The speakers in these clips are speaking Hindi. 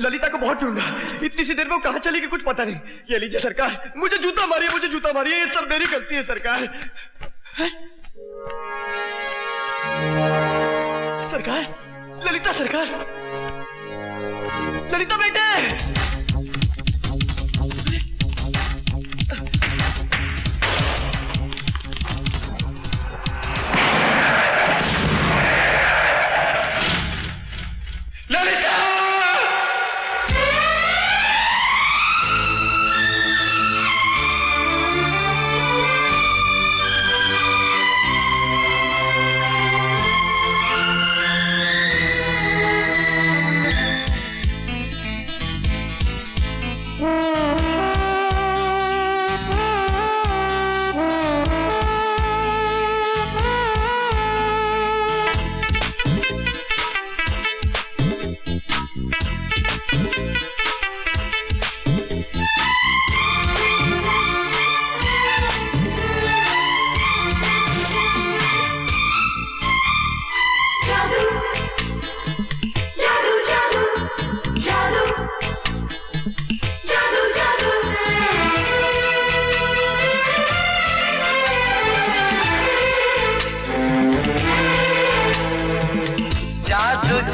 ललिता को बहुत ढूंढा, इतनी सी देर में वो कहाँ चली गई कुछ पता नहीं। ये लीजिए सरकार, मुझे जूता मारिए, मुझे जूता मारिए, ये सब मेरी गलती है सरकार। सरकार, ललिता सरकार, ललिता बेटे, ललिता!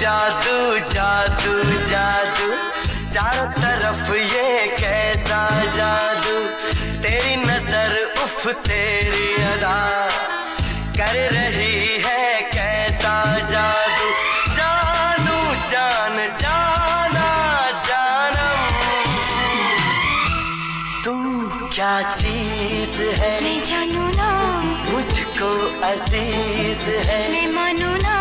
जादू जादू जादू चारों तरफ ये कैसा जादू, तेरी नजर उफ तेरी अदा कर रही है कैसा जादू। जानू जान जाना जानम, तू क्या चीज है मैं जानू ना, मुझको अजीज है मैं मानू ना।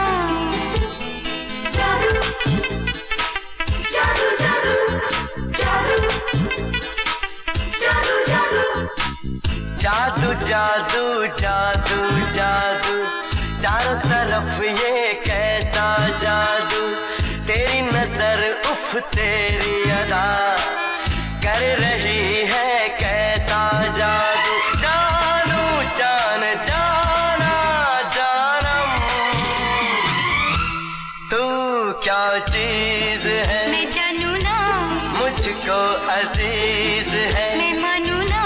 जादू जादू जादू जादू चारों तरफ ये कैसा जादू, तेरी नजर उफ तेरी अदा कर रही है कैसा जादू। जानू जान जाना जानम, तू क्या चीज है मैं जानू ना, मुझको अजीज है मैं मानू ना।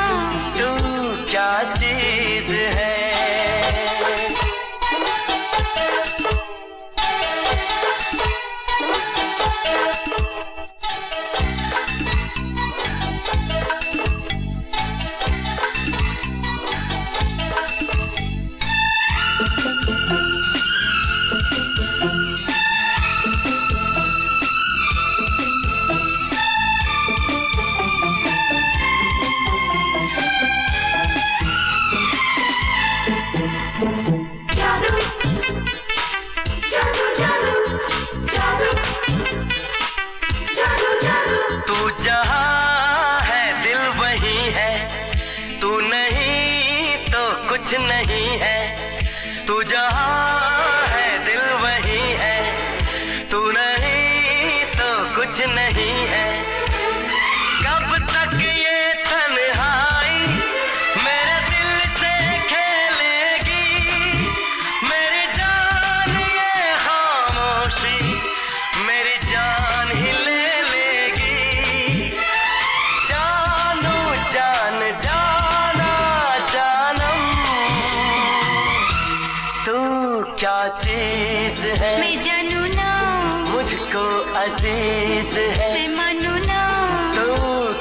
तू क्या चीज है। कुछ नहीं है, तू जहाँ है दिल वही है, तू नहीं तो कुछ नहीं है। कब तक ये तन्हाई मेरे दिल से खेलेगी, मेरी जान ये खामोशी मेरी जान ही ले लेगी। जानू जान जाना जानम, तू क्या चीज है, मैं जानू ना, मुझको अजीज है, मैं मानू ना, तू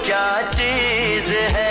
क्या चीज है।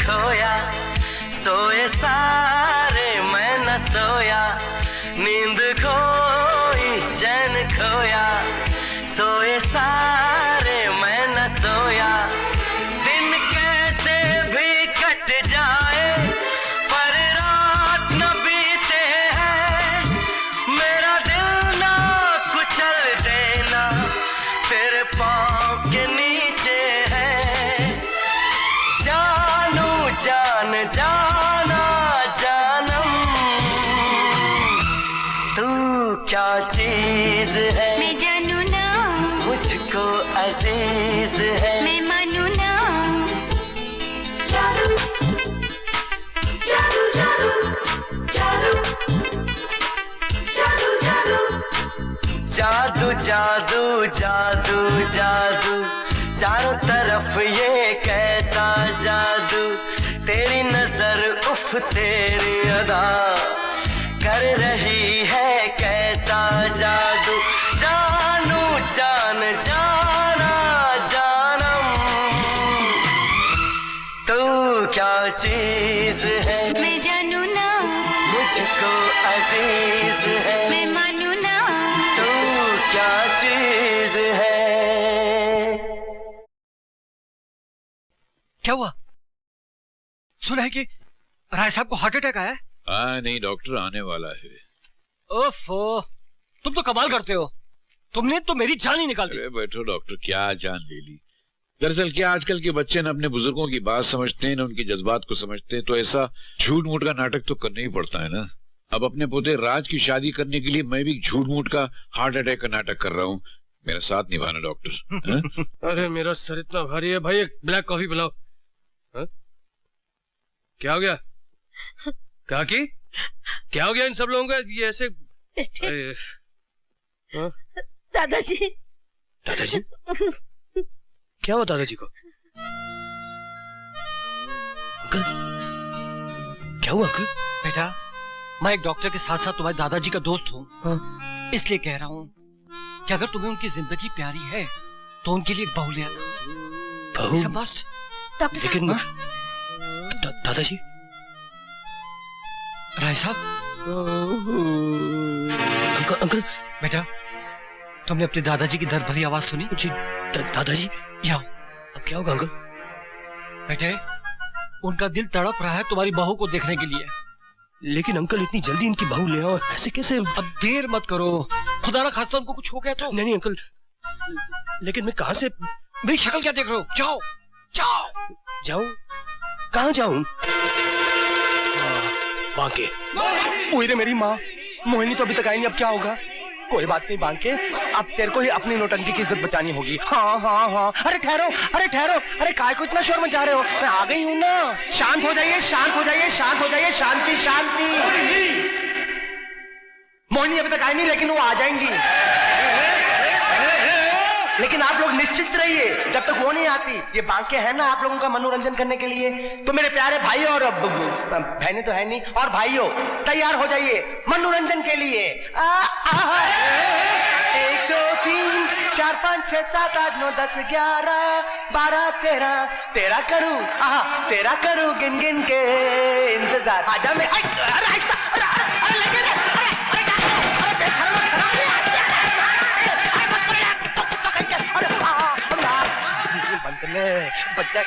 खोया सोए सारे मैं न सोया, नींद खोई चैन खोया, सोए सारे मैं न सोया। दिन कैसे भी कट जाए पर रात न बीते हैं, मेरा दिल ना कुचल देना तेरे पाँव के नीचे है। जान जाना जानम, तू क्या चीज है, मैं जानू ना, मुझको अजीज है, मैं मानू ना। जादू जादू जादू जादू जादू जादू जादू जादू जादू, चारों तरफ ये कैसा जादू, तेरी नजर उफ तेरी अदा कर रही है कैसा जादू। जानू जान जाना जानम, तू क्या चीज है, मैं जानू ना, मुझको अजीज है, मैं मानू ना, तू क्या चीज है। क्या हुआ? सुना है कि राय साहब को हार्ट अटैक आया है? हाँ नहीं डॉक्टर आने वाला है। ओफो, तुम तो कमाल करते हो, तुमने तो मेरी जान ही निकाल दी। अरे बैठो डॉक्टर, क्या जान ले ली। दरअसल क्या आजकल के बच्चे न अपने बुजुर्गों की बात समझते हैं न उनके जज्बात को समझते हैं, तो ऐसा झूठ मूठ का नाटक तो करना ही पड़ता है ना। अब अपने पोते राज की शादी करने के लिए मैं भी झूठ मूठ का हार्ट अटैक का नाटक कर रहा हूँ। मेरा साथ निभाना डॉक्टर। अरे मेरा सर इतना भारी है भाई, एक ब्लैक कॉफी पिलाओ। क्या हो गया? क्या हो गया इन सब लोगों का ये ऐसे? दादाजी। दादाजी? क्या हुआ दादाजी को? अंकल क्या हुआ अंकल? बेटा मैं एक डॉक्टर के साथ साथ तुम्हारे दादाजी का दोस्त हूँ, इसलिए कह रहा हूँ कि अगर तुम्हें उनकी जिंदगी प्यारी है तो उनके लिए एक बहू ले आना। बहू? मस्ट। लेकिन दादाजी। राय साहब। अंकल बेटा तुमने अपने दादाजी की दर्द भरी आवाज सुनी? जी दादाजी। यहाँ अब क्या होगा अंकल? बेटे उनका दिल तड़प रहा है तुम्हारी बहू को देखने के लिए। लेकिन अंकल इतनी जल्दी इनकी बहू ले आओ, ऐसे कैसे? अब देर मत करो, खुदा ना खास्ता उनको कुछ हो गया तो। नहीं अंकल, लेकिन मैं कहां से? मेरी शक्ल क्या देख रहे हो? जाओ जाओ। जाऊं? कहां जाऊं? बांके। ओए रे मेरी माँ, मोहिनी तो अभी तक आई नहीं, अब क्या होगा? कोई बात नहीं बांके, अब तेरे को ही अपनी नौटंकी की इज्जत बचानी होगी। हाँ हाँ हाँ। अरे ठहरो, अरे ठहरो, अरे काय को इतना शोर मचा रहे हो? मैं आ गई हूँ ना। शांत हो जाइए, शांत हो जाइए, शांत हो जाइए, शांति शांति। मोहिनी अभी तक आई नहीं, लेकिन वो आ जाएंगी। लेकिन आप लोग निश्चित रहिए जब तक वो नहीं आती। ये बांके हैं ना आप लोगों का मनोरंजन करने के लिए। तो मेरे प्यारे भाई और बहनें तो है नहीं, और भाइयों तैयार हो जाइए मनोरंजन के लिए। 1 2 3 4 5 6 7 8 9 10 11 12 13 13 करूं, तेरा करूं गिन गिन के इंतजार। आजा मैं लगे रे, बच्चा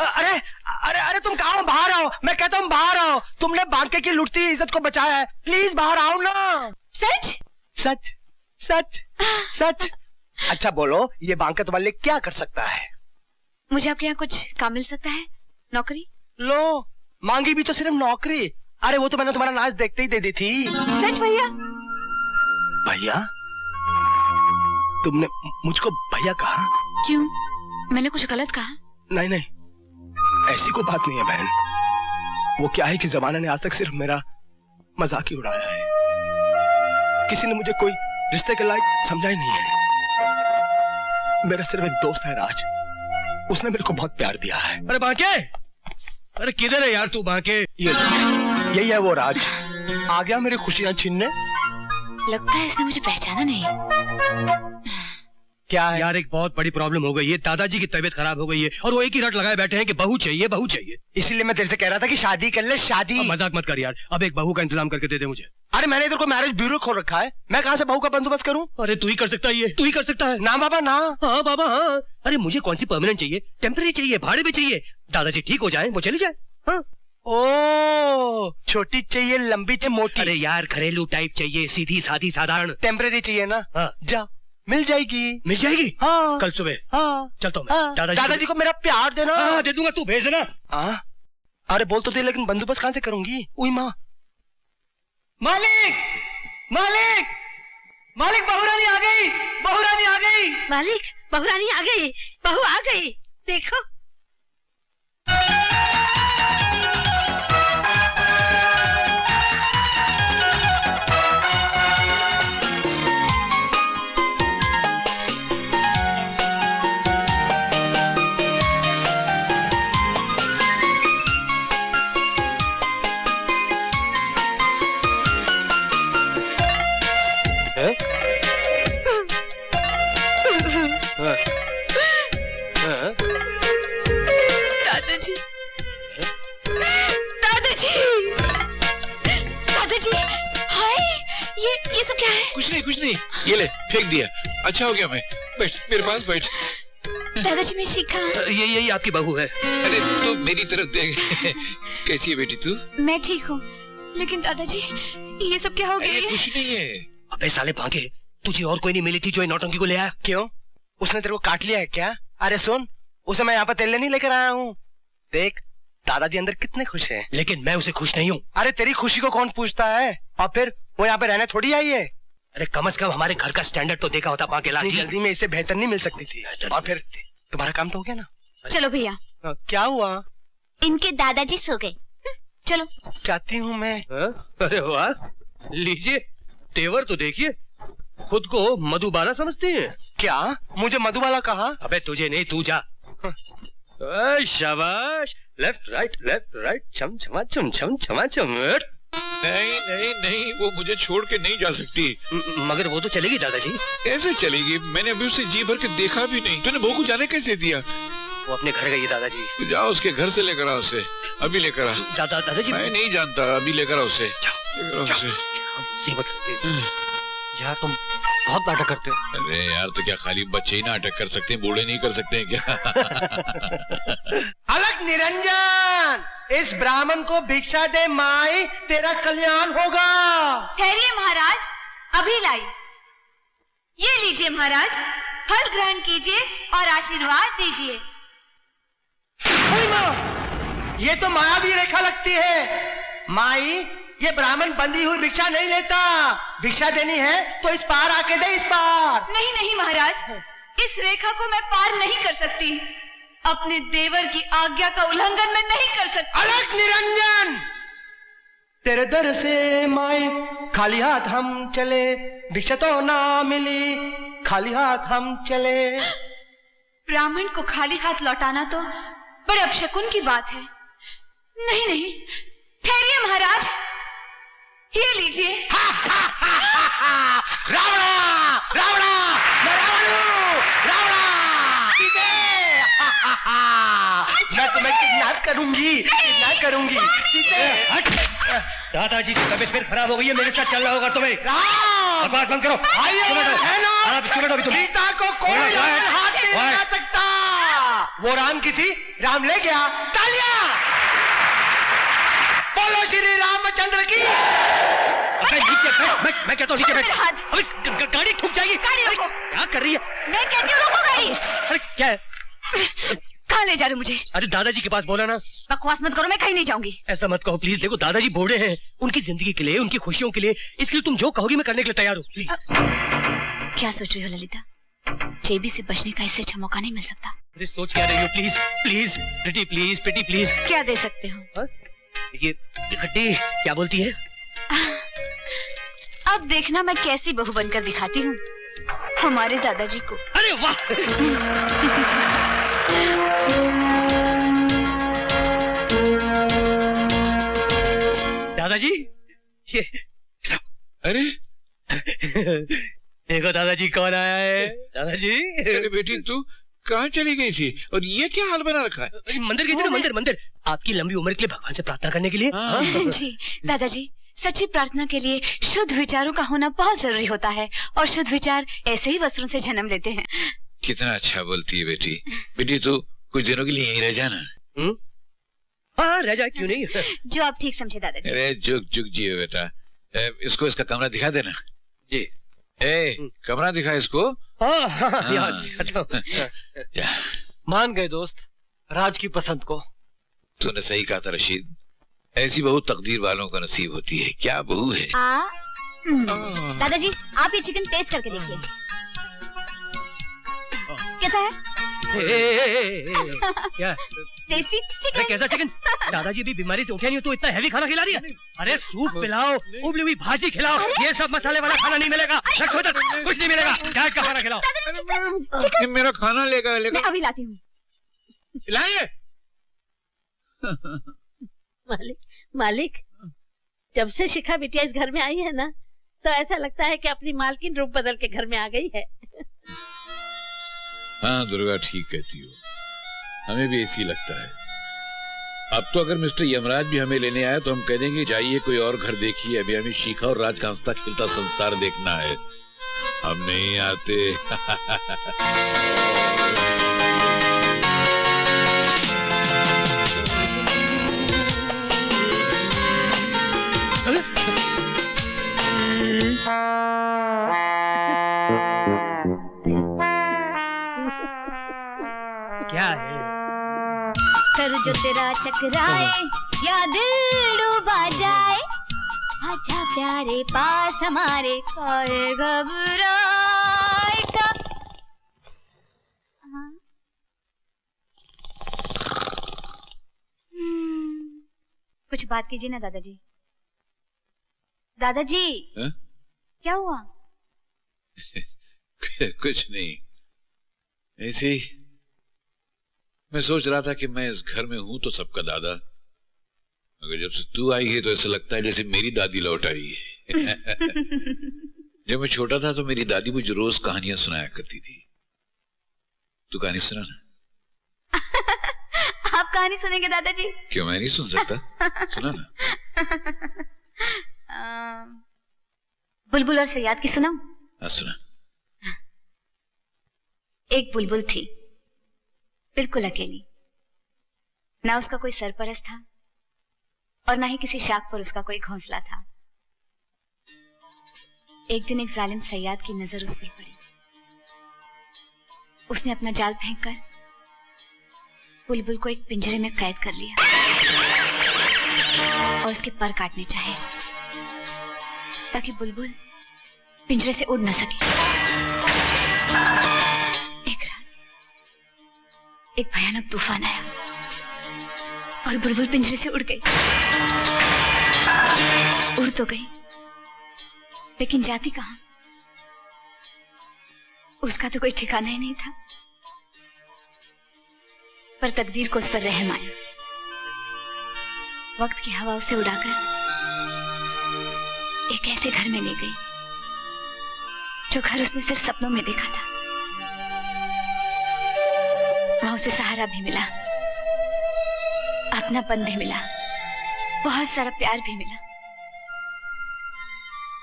अरे अरे अरे तुम कहाँ हो? बाहर आओ, मैं कहता हूँ बाहर आओ। तुमने बांके की लुटती इज्जत को बचाया है, प्लीज बाहर आओ ना। सच? सच सच सच। अच्छा बोलो, ये बांका तुम्हारे लिए क्या कर सकता है? मुझे आपके यहाँ कुछ काम मिल सकता है? नौकरी? लो, मांगी भी तो सिर्फ नौकरी। अरे वो तो मैंने तुम्हारा नाच देखते ही दे दी थी। सच भैया? भैया? तुमने मुझको भैया कहा? क्यों, मैंने कुछ गलत कहा? नहीं नहीं, ऐसी कोई बात नहीं है बहन। वो क्या है कि जमाने ने आज तक सिर्फ मेरा मजाक ही उड़ाया है। किसी ने मुझे कोई रिश्ते के लायक समझा ही नहीं है। मेरा सिर्फ एक दोस्त है राज, उसने मेरे को बहुत प्यार दिया है। अरे बांके, अरे किधर है यार तू बांके? यही है वो राज, आ गया मेरी खुशियां छीनने। लगता है इसने मुझे पहचाना नहीं। क्या है? यार एक बहुत बड़ी प्रॉब्लम हो गई है, दादाजी की तबीयत खराब हो गई है और वो एक ही रट लगाए बैठे हैं कि बहू चाहिए बहू चाहिए। इसीलिए मैं तेरे से कह रहा था कि शादी कर ले, शादी। अब मजाक मत कर यार, अब एक बहू का इंतजाम करके दे दे मुझे। अरे मैंने इधर को मैरिज ब्यूरो खोल रखा है, मैं कहाँ से बहू का बंदोबस्त करूँ? अरे तू ही कर सकता है, ये तू ही कर सकता है। ना बाबा ना। हाँ बाबा हाँ। अरे मुझे कौन सी परमानेंट चाहिए, टेम्पररी चाहिए, भाड़े में चाहिए। दादाजी ठीक हो जाए वो चली जाए। हाँ। ओ, छोटी चाहिए, लंबी चाहिए, मोटी? अरे यार घरेलू टाइप चाहिए, सीधी सादी साधारण। टेम्पररी चाहिए ना? हाँ। जा, मिल जाएगी। मिल जाएगी? हाँ। कल सुबह। हाँ। चलता हूँ मैं। हाँ। दादाजी दादाजी को मेरा प्यार देना। हाँ दे दूंगा, तू भेज देना। हाँ। अरे बोल तो दे, लेकिन बंदोबस्त कहाँ से करूंगी? उई माँ। मालिक, मालिक, मालिक, बहुरानी आ गई, बहुरानी आ गई। मालिक, बहुरानी आ गई, बहू आ गई, देखो। दादाजी, दादाजी, दादाजी, हाय, ये सब क्या है? कुछ नहीं, ये ले फेंक दिया। अच्छा हो गया, मैं बैठ, मेरे पास बैठ। दादाजी मैं शिखा। ये आपकी बहू है। अरे तू मेरी तरफ देख। कैसी है बेटी तू? मैं ठीक हूँ, लेकिन दादाजी ये सब क्या हो अरे गया? कुछ नहीं है। अबे साले भागे, तुझे और कोई नहीं मिली थी जो इन नौटंकी को ले आया? क्यों, उसने तेरे को काट लिया है क्या? अरे सुन, उसे मैं यहाँ पर तेल नहीं लेकर आया हूँ। देख, दादाजी अंदर कितने खुश हैं। लेकिन मैं उसे खुश नहीं हूँ। अरे तेरी खुशी को कौन पूछता है? और फिर वो यहाँ पे रहने थोड़ी आई है। अरे कम से कम हमारे घर का स्टैंडर्ड तो देखा होता बांके इतनी लाठी। जल्दी में इससे बेहतर नहीं मिल सकती थी। और फिर तुम्हारा काम तो हो गया ना? चलो भैया, क्या हुआ? इनके दादाजी सो गए। चलो। चाहती हूँ मैं। अरे वाह, लीजिए तेवर तो देखिए, खुद को मधुबाला समझती हैं। क्या मुझे मधुबाला कहा? अबे तुझे नहीं, तू जा। शाबाश, लेफ्ट राइट, छम छमा छम छम छमा छम। नहीं, वो मुझे छोड़ के नहीं जा सकती। मगर वो तो चलेगी दादाजी। कैसे चलेगी? मैंने अभी उसे जी भर के देखा भी नहीं। तूने बहू को जाने कैसे दिया? वो अपने घर गई दादाजी। तू जाओ उसके घर से लेकर आ उसे, अभी लेकर आ। दादाजी मैं नहीं जानता, अभी लेकर आ उसे। यार तुम बहुत नाटक करते हो। अरे यार, तो क्या खाली बच्चे ही नाटक कर सकते हैं, बूढ़े नहीं कर सकते हैं क्या? अलग निरंजन, इस ब्राह्मण को भिक्षा दे माई, तेरा कल्याण होगा। ठहरिए महाराज, अभी लाई। ये लीजिए महाराज, फल ग्रहण कीजिए और आशीर्वाद दीजिए। अरे माँ, ये तो मायावी रेखा लगती है। माई, ये ब्राह्मण बंधी हुई भिक्षा नहीं लेता। भिक्षा देनी है तो इस पार आके दे, इस पार। नहीं महाराज, इस रेखा को मैं पार नहीं कर सकती। अपने देवर की आज्ञा का उल्लंघन मैं नहीं कर सकती। अलग निरंजन, तेरे दर से माई खाली हाथ हम चले, भिक्षा तो ना मिली, खाली हाथ हम चले। ब्राह्मण को खाली हाथ लौटाना तो बड़े अपशकुन की बात है। नहीं, ठहरिए महाराज, ये लीजिए। रावणा, मैं रावण हूँ, रावणा। मैं तुम्हें किडनैप करूंगी। दादाजी की तबीयत फिर खराब हो गई है, मेरे साथ चलना होगा तुम्हें। बकवास बंद करो। सीता को कोई हाथ नहीं लगा सकता। वो राम की थी, राम ले गया। तालियां! बोलो श्री रामचंद्र की। अबे नीचे बैठ, मैं कहता हूँ नीचे बैठ। छोड़ो मेरा हाथ। अबे गाड़ी ठुक जाएगी। गाड़ी रोको। क्या कर रही है? मैं कहती हूँ रोको गाड़ी। अरे क्या है? कहाँ ले जा रहे हो मुझे? अरे दादाजी के पास बोला ना। बकवास मत करो, मैं कहीं नहीं जाऊंगी। ऐसा मत कहो प्लीज। देखो दादाजी बूढ़े हैं, उनकी जिंदगी के लिए, उनकी खुशियों के लिए, इसके लिए तुम जो कहोगी मैं करने के लिए तैयार हूँ। प्लीज। क्या सोच रही हो ललिता? जेबी से बचने का इससे अच्छा मौका नहीं मिल सकता। अरे सोच क्या रही हो? Please please Preeti please, Preeti please. क्या दे सकते हो? ये खट्टी क्या बोलती है? अब देखना मैं कैसी बहू बनकर दिखाती हूँ हमारे दादाजी को। अरे वाह! दादाजी ये अरे देखो दादाजी कौन आया है। दादाजी अरे बेटी तू कहाँ चली गई थी और ये क्या हाल बना रखा है? मंदिर गई थी ना, मंदिर आपकी लंबी उम्र के लिए भगवान से प्रार्थना करने के लिए। हाँ। जी दादाजी, सच्ची प्रार्थना के लिए शुद्ध विचारों का होना बहुत जरूरी होता है और शुद्ध विचार ऐसे ही वस्त्रों से जन्म लेते हैं। कितना अच्छा बोलती है बेटी। बेटी तू कुछ दिनों के लिए यहीं रह जाना। हाँ रह जाए, क्यों नहीं। जो आप ठीक समझे दादाजी। अरे जुग जुग जियो बेटा। इसको इसका कमरा दिखा देना। जी। कमरा दिखा इसको। हाँ, याद। मान गए दोस्त, राज की पसंद को। तूने सही कहा था रशीद, ऐसी बहू तकदीर वालों को नसीब होती है। क्या बहू है। दादाजी आप ये चिकन टेस्ट करके देखिए, कैसा है? क्या टेस्टी चिकन। कैसा चिकन? दादाजी भी बीमारी से उठे नहीं हो तो इतना हैवी खाना खिला रही है। अरे सूप पिलाओ, उबली हुई भाजी खिलाओ, ये सब मसाले वाला खाना नहीं मिलेगा। रखो इधर, कुछ नहीं मिलेगा। डाइट का खाना खिलाओ। मेरा खाना लेगा मैं अभी लाती हूँ। लाए। मालिक जब से शिखा बिटिया इस घर में आई है ना, तो ऐसा लगता है कि अपनी मालकिन रूप बदल के घर में आ गई है। हाँ दुर्गा ठीक कहती हो, हमें भी ऐसी लगता है। अब तो अगर मिस्टर यमराज भी हमें लेने आए तो हम कह देंगे जाइए कोई और घर देखिए, अभी हमें शिखा और राज का हंसता खिलता संसार देखना है। हम नहीं आते। क्या है? सर जो तेरा चकराए या दिल डूबा जाए, आजा प्यारे पास हमारे, कोई घबराए का। कुछ बात कीजिए ना दादाजी। दादाजी हा? क्या हुआ? कुछ नहीं, ऐसे ही मैं सोच रहा था कि मैं इस घर में हूं तो सबका दादा, मगर जब से तू आई है तो ऐसा लगता है जैसे मेरी दादी लौट आई है। जब मैं छोटा था तो मेरी दादी मुझे रोज कहानियां सुनाया करती थी। तू कहानी सुना ना। आप कहानी सुनेंगे दादाजी? क्यों मैं नहीं सुन सकता? सुना ना। बुलबुल और सयाद की सुनाऊं? हाँ सुना। एक बुलबुल थी, बिल्कुल अकेली। ना उसका कोई सरपरस्त था और ना ही किसी शाख पर उसका कोई घोंसला था। एक दिन एक जालिम सयाद की नजर उस पर पड़ी। उसने अपना जाल फेंककर बुलबुल को एक पिंजरे में कैद कर लिया और उसके पर काटने चाहे ताकि बुलबुल पिंजरे से उड़ न सके। एक रात एक भयानक तूफान आया और बुलबुल पिंजरे से उड़ गई। उड़ तो गई लेकिन जाती कहां? उसका तो कोई ठिकाना ही नहीं था। पर तकदीर को उस पर रहम आया। वक्त की हवा उसे उड़ाकर एक ऐसे घर में ले गई जो घर उसने सिर्फ सपनों में देखा था। वहां उसे सहारा भी मिला, अपनापन भी मिला, बहुत सारा प्यार भी मिला।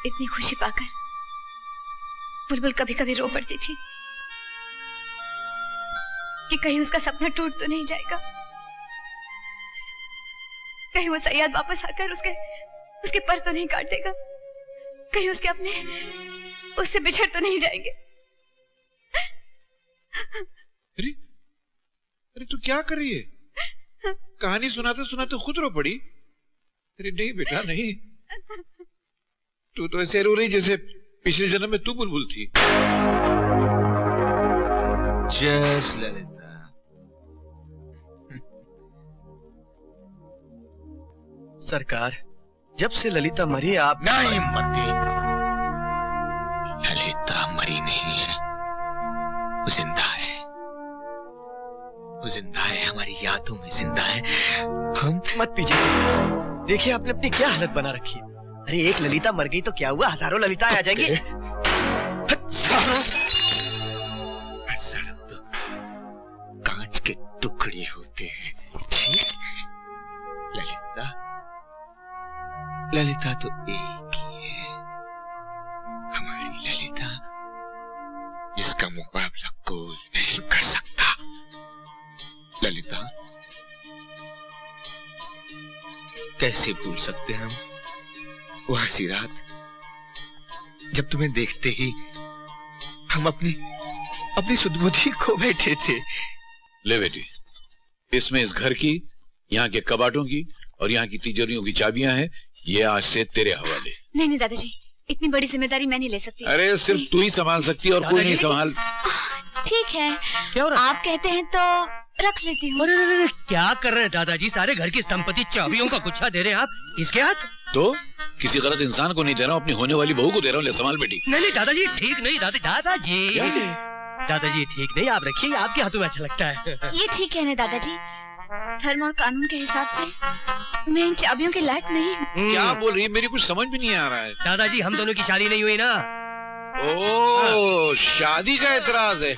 इतनी खुशी पाकर बुलबुल कभी कभी रो पड़ती थी। कि कहीं उसका सपना टूट तो नहीं जाएगा, कहीं वो सैयद वापस आकर उसके पर तो नहीं काट देगा, कहीं उसके अपने उससे बिछड़ तो नहीं जाएंगे। अरे अरे तू क्या कर रही है? कहानी सुनाते सुनाते खुद रो पड़ी। अरे नहीं बेटा नहीं, तू तो ऐसे रो रही जैसे पिछले जन्म में तू बुलबुल थी। जस्ट ललिता, सरकार, जब से ललिता मरी आप नहीं मती, ललिता मरी नहीं है, वो जिंदा है, वो जिंदा है, हमारी यादों में जिंदा है। हम मत पीछे से देखिए, आपने अपनी क्या हालत बना रखी है। अरे एक ललिता मर गई तो क्या हुआ, हजारों ललिता आ जाएंगी। हजारों तो कांच के टुकड़े होते हैं। ललिता, ललिता तो एक ही है, हमारी ललिता, जिसका मुकाबला कोई नहीं कर सकता। ललिता, कैसे भूल सकते हम वो हंसी रात जब तुम्हें देखते ही हम अपनी सुध-बुद्धि खो बैठे थे। ले बेटी, इसमें इस घर की, यहाँ के कबाटों की और यहाँ की तिजोरियों की चाबियां हैं, ये आज से तेरे हवाले। नहीं नहीं दादाजी, इतनी बड़ी जिम्मेदारी मैं नहीं ले सकती। अरे सिर्फ तू ही संभाल सकती है और कोई नहीं संभाल। ठीक है, क्या हो रहा है? आप कहते हैं तो रख लेती हूँ। अरे क्या कर रहे हैं दादाजी? सारे घर की संपत्ति चाबियों का गुच्छा दे रहे हैं आप इसके हाथ? तो किसी गलत इंसान को नहीं दे रहा हूँ, अपनी होने वाली बहू को दे रहा हूँ। ले संभाल बेटी। नहीं दादाजी ठीक नहीं, दादाजी दादाजी ठीक नहीं, आप रखिए, आपके हाथों में अच्छा लगता है। ये ठीक है ना दादाजी, धर्म और कानून के हिसाब से मैं इन चाबियों के लायक नहीं हूँ। क्या बोल रही है? मेरी कुछ समझ भी नहीं आ रहा है। दादाजी हम दोनों की शादी नहीं हुई ना। ओ शादी का एतराज है।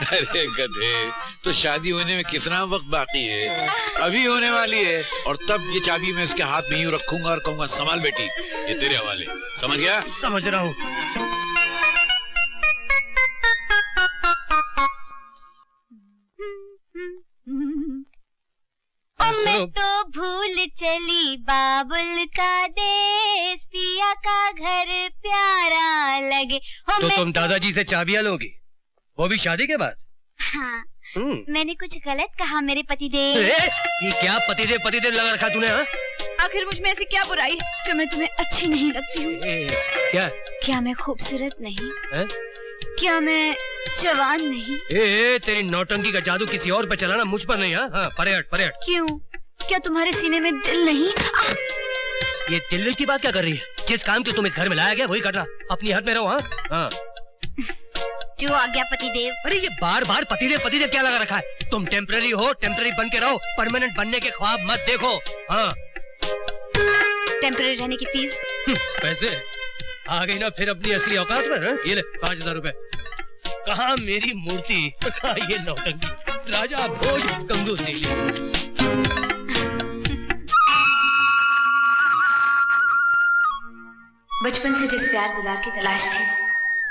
अरे गधे, तो शादी होने में कितना वक्त बाकी है? अभी होने वाली है, और तब ये चाबी मैं इसके हाथ में यूं रखूंगा और कहूंगा संभाल बेटी, ये तेरे हवाले। समझ गया? समझ रहा हूँ। मैं तो भूल चली बाबुल का देश, पिया का घर प्यारा लगे। तो तुम दादाजी से चाबियां लोगी, वो भी शादी के बाद? हाँ, मैंने कुछ गलत कहा मेरे पतिदेव? ये क्या पतिदेव लगा रखा तूने? हाँ? आखिर मुझ में ऐसी क्या बुराई जो मैं तुम्हें अच्छी नहीं लगती हूँ? क्या मैं खूबसूरत नहीं? है? क्या मैं जवान नहीं? तेरी नौटंकी का जादू किसी और पे चलाना, मुझ पर नहीं। हाँ, परेड। क्यों? क्या तुम्हारे सीने में दिल नहीं? ये दिल की बात क्या कर रही है? जिस काम के तुम इस घर में लाया गया वही करना, अपनी हद में रहो। हाँ। जो आ गया पतिदेव। अरे ये बार पतिदेव क्या लगा रखा है? तुम टेम्पररी हो, टेम्पररी बन के रहो, परमानेंट बनने के ख्वाब मत देखो। हाँ। टेम्पररी रहने की फीस? पैसे आ गई ना फिर अपनी असली औकात पर। ये ले 5000 रुपए। कहाँ मेरी मूर्ति, कहाँ ये नौटंकी, राजा भोज कंजूस निकली। बचपन से जिस प्यार दुलार की तलाश थी,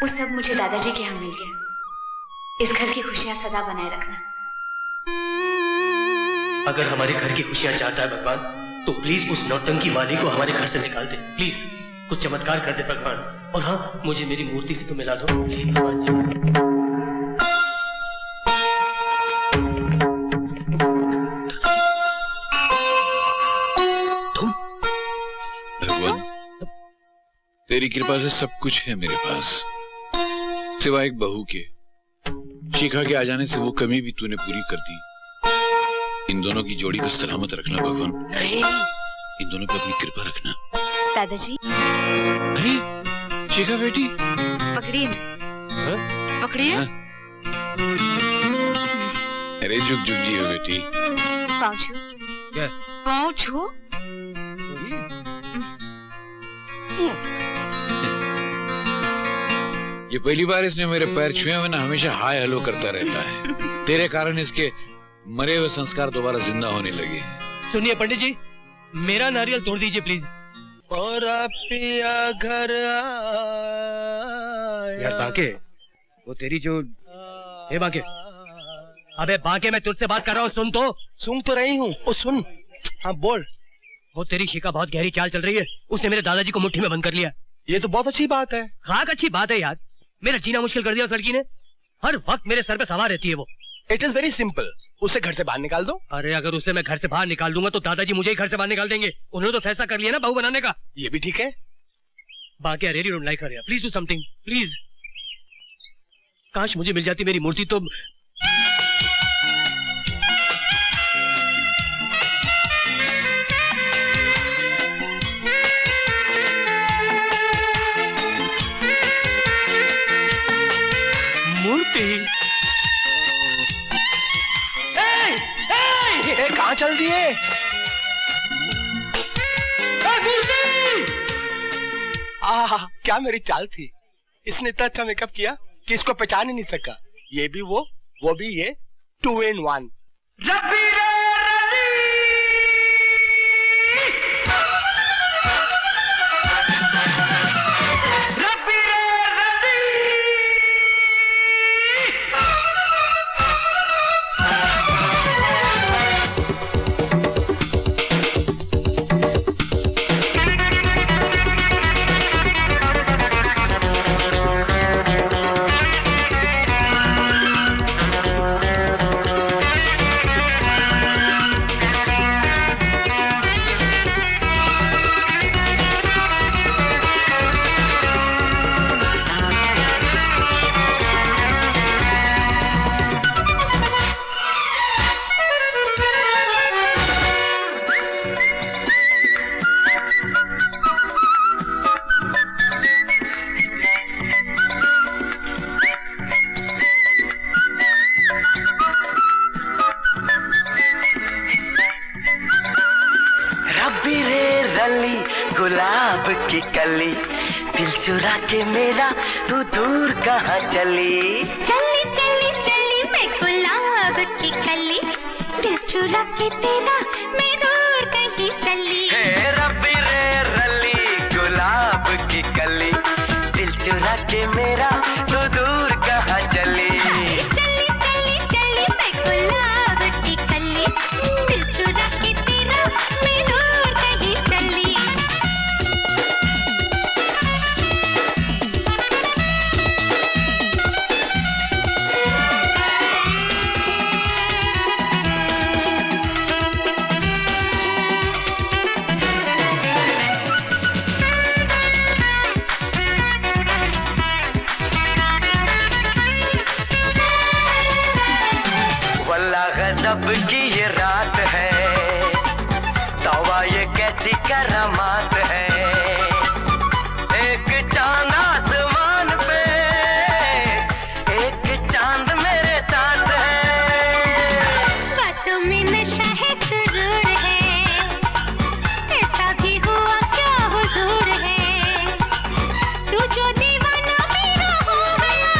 वो सब मुझे दादाजी के यहाँ मिल गया। इस घर की खुशियाँ सदा बनाए रखना। अगर हमारे घर की खुशियाँ चाहता है भगवान, तो प्लीज उस नौटंकी वाली को हमारे घर से निकाल दे। प्लीज कुछ चमत्कार कर दे भगवान। और हाँ, मुझे मेरी मूर्ति से तो मिला दो प्लीज भगवान जी। भगवान, तेरी कृपा से सब कुछ है मेरे पास, सिवाय एक बहू के। शिखा के आ जाने से वो कमी भी तूने पूरी कर दी। इन दोनों की जोड़ी को सलामत रखना भगवान, इन दोनों पे अपनी कृपा रखना। दादाजी। अरे शिखा बेटी, पकड़िए ना। पकड़िए। अरे झुक जियो बेटी। पाँव छू। क्या? पाँव छू। ये पहली बार इसने मेरे पैर छुए हुए ना, हमेशा हाय हेलो करता रहता है। तेरे कारण इसके मरे हुए संस्कार दोबारा जिंदा होने लगे। सुनिए पंडित जी, मेरा नारियल तोड़ दीजिए प्लीज। और पिया घर यार बांके, वो तेरी जो, हे बांके, अबे बाके मैं तुझसे बात कर रहा हूँ, सुन तो। सुन तो रही हूँ। ओ सुन, हाँ बोल। वो तेरी शिका बहुत गहरी चाल चल रही है, उसने मेरे दादाजी को मुट्ठी में बंद कर लिया। ये तो बहुत अच्छी बात है। खाक अच्छी बात है यार, मेरा जीना मुश्किल कर दिया उस लड़की ने। हर वक्त मेरे सर पे सवार रहती है वो। इट इज वेरी सिंपल, उसे घर से बाहर निकाल दो। अरे अगर उसे मैं घर से बाहर निकाल दूंगा तो दादाजी मुझे ही घर से बाहर निकाल देंगे। उन्होंने तो फैसला कर लिया ना बहू बनाने का। ये भी ठीक है। बाकी I really don't like her, please do something please. काश मुझे मिल जाती मेरी मूर्ति तो। मूर्ति कहाँ चल दिए? क्या मेरी चाल थी। इसने इतना अच्छा मेकअप किया कि इसको पहचान ही नहीं सका। ये भी वो भी ये, 2 in 1। गुलाब की कली, दिल चुरा के मेरा तू दूर कहाँ चली। चली चली चली मैं गुलाब की कली, दिल चुरा के तेरा मैं दूर कहीं चली। हे रब्बी रे रली गुलाब की कली, दिल चुरा के मेरा तू दूर कहाँ चली। चली चली चली मैं गुलाब की कली, दिल चुरा के तेरा मैं दूर कहीं चली। गजब की ये रात है, तौबा ये कैसी करामात है। एक चांद आसमान पे, एक चांद मेरे साथ है। बातों में नशा है, सुरूर है, ऐसा भी हुआ क्या हुजूर है। तू जो दीवाना मेरा हो गया,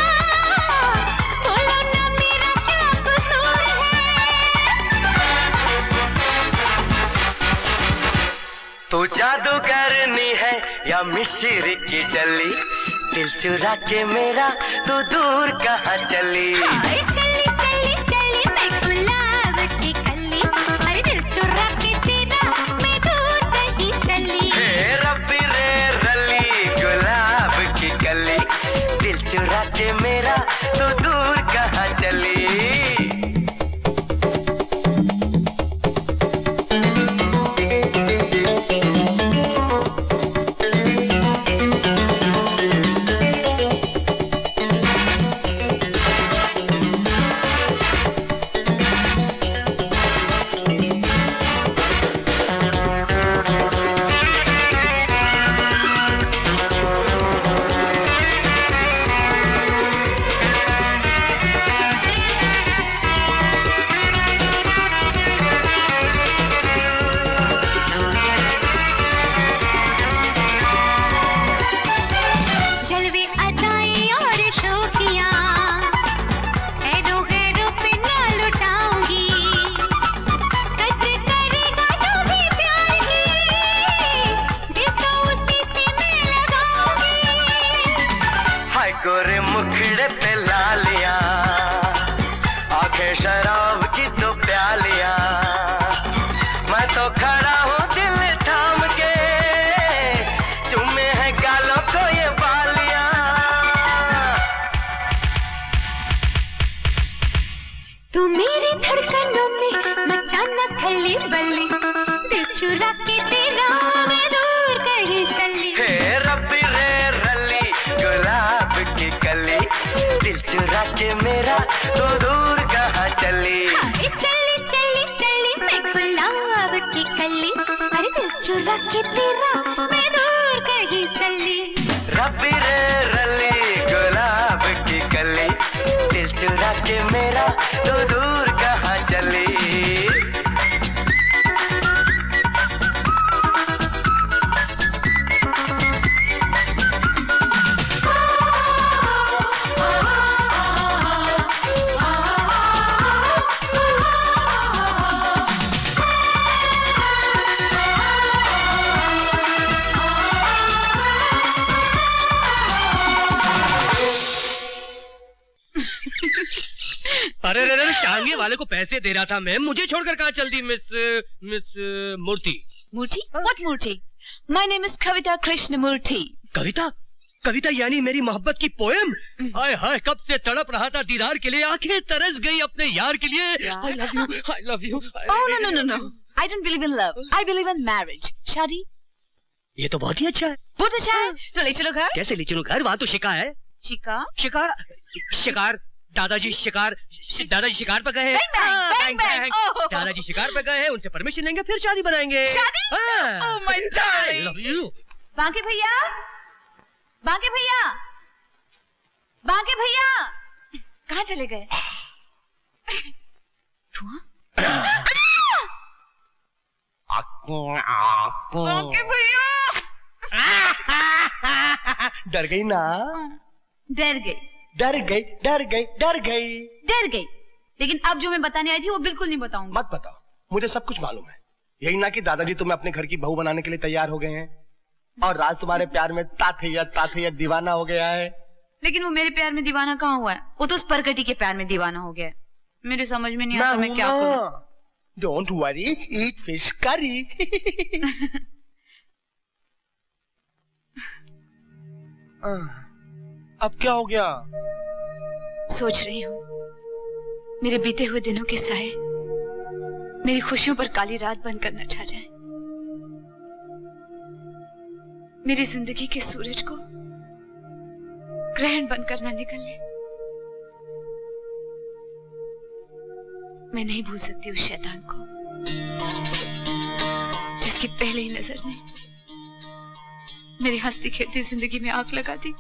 बोलो ना मेरा क्या कसूर है। तू जादूगरनी है या मिश्री की डली, दिल चुरा के मेरा तू दूर कहाँ चली। हाय चली चली चली मैं गुलाब की कली, अरे दिल चुरा के तेरा मैं दूर कहीं चली। हे रब्बी रे रली गुलाब की कली, दिल चुरा के मेरा तू दूर कहाँ चली। तू मेरी धड़कनों में मचाना खली बली, दिल चुरा के तेरा मैं दूर कहीं चली। हे रब्बी रे रली गुलाब की कली, दिल चुरा के मेरा तो दूर कहाँ चली। हाय चली चली चली मैं गुलाब की कली, अरे दिल चुरा के तेरा मैं दूर कहीं चली। रब्बी रे रली गुलाब की कली, दिल चुरा के मेरा तो दूर कहाँ चली। अरे रे रे, टांगे वाले को पैसे दे रहा था मैं, मुझे छोड़कर कहाँ चल दी miss miss Murthy? Murthy? What Murthy? My name is Kavita Krishnamurthy. Kavita? Kavita यानी मेरी मोहब्बत की पोएम? हाय हाय, कब से तड़प रहा था दीदार के लिए, आंखें तरस गई अपने यार के लिए। I love you, I love you। Oh no no no no, I don't believe in love, I believe in marriage। शादी? ये तो बहुत ही अच्छा है। बहुत अच्छा है, तो ले चलो घर। कैसे ले चलूं घर? वहाँ तो शिका है। शिका? शिकार? शिकार? दादाजी शिकार पर गए हैं। Bang, bang, bang। Oh। दादाजी शिकार पर गए हैं, उनसे परमिशन लेंगे फिर शादी बनाएंगे। शादी? Oh my darling। I love you। बांके भैया, बांके भैया, बांके भैया, कहाँ चले गए? बांके भैया। डर गई ना? डर गई, डर गई डर गई डर गई। डर गई, लेकिन अब जो मैं बताने आई थी वो बिल्कुल नहीं बताऊंगी। मत बताओ, मुझे सब कुछ मालूम है। यही ना कि दादाजी तुम्हें अपने घर की बहू बनाने के लिए तैयार हो गए हैं और राज तुम्हारे प्यार में ताथैया दीवाना हो गया है। लेकिन वो मेरे प्यार में दीवाना कहाँ हुआ है, वो तो उस परकटी के प्यार में दीवाना हो गया है। मेरे समझ में नहीं आता मैं क्या करूं। Don't worry, eat fish curry. अब क्या हो गया? सोच रही हूँ मेरे बीते हुए दिनों के साए मेरी खुशियों पर काली रात बनकर न छा जाए, मेरी जिंदगी के सूरज को ग्रहण बनकर न निकले। मैं नहीं भूल सकती उस शैतान को जिसकी पहले ही नजर ने मेरी हंसती खेलती जिंदगी में आग लगा दी।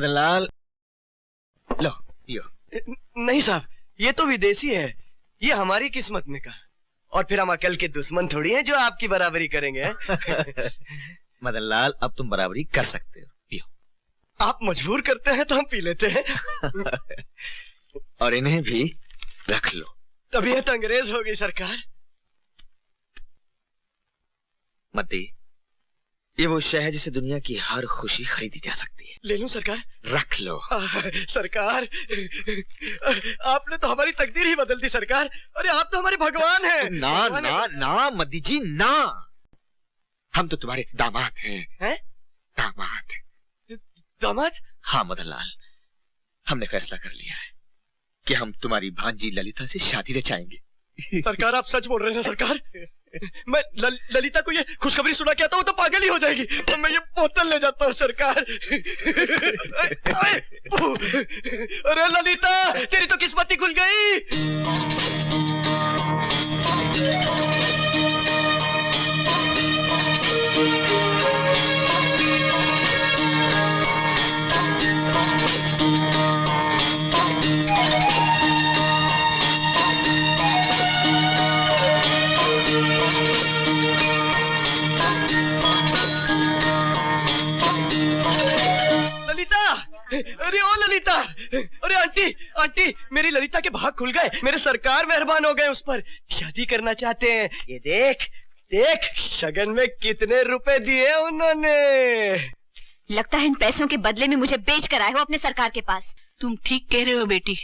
मदनलाल, लो पियो। नहीं साहब, ये तो विदेशी है, ये हमारी किस्मत में का। और फिर हम अकल के दुश्मन थोड़ी हैं जो आपकी बराबरी करेंगे। मदनलाल, अब तुम बराबरी कर सकते हो, पियो। आप मजबूर करते हैं तो हम पी लेते हैं। और इन्हें भी रख लो। तबीयत अंग्रेज हो गई सरकार। मती, ये वो शय है जिसे दुनिया की हर खुशी खरीदी जा सकती है। ले लूं सरकार? रख लो। सरकार, आपने तो हमारी तकदीर ही बदल दी सरकार। अरे आप तो हमारे भगवान हैं। ना ना ना मद्दी जी, ना। हम तो तुम्हारे दामाद हैं। दामाद। दामाद? हाँ मदनलाल, हमने फैसला कर लिया है कि हम तुम्हारी भांजी ललिता से शादी रचाएंगे। सरकार, आप सच बोल रहे हैं सरकार? मैं ललिता को ये खुशखबरी सुना के आता हूँ तो पागल ही हो जाएगी। और मैं ये बोतल ले जाता हूँ सरकार। अरे ललिता, तेरी तो किस्मत ही खुल गई। अरे ओ ललिता, अरे आंटी आंटी, मेरी ललिता के भाग खुल गए। मेरे सरकार मेहरबान हो गए उस पर, शादी करना चाहते हैं। ये देख देख, शगन में कितने रुपए दिए उन्होंने। लगता है इन पैसों के बदले में मुझे बेच कर आए हो अपने सरकार के पास। तुम ठीक कह रहे हो बेटी,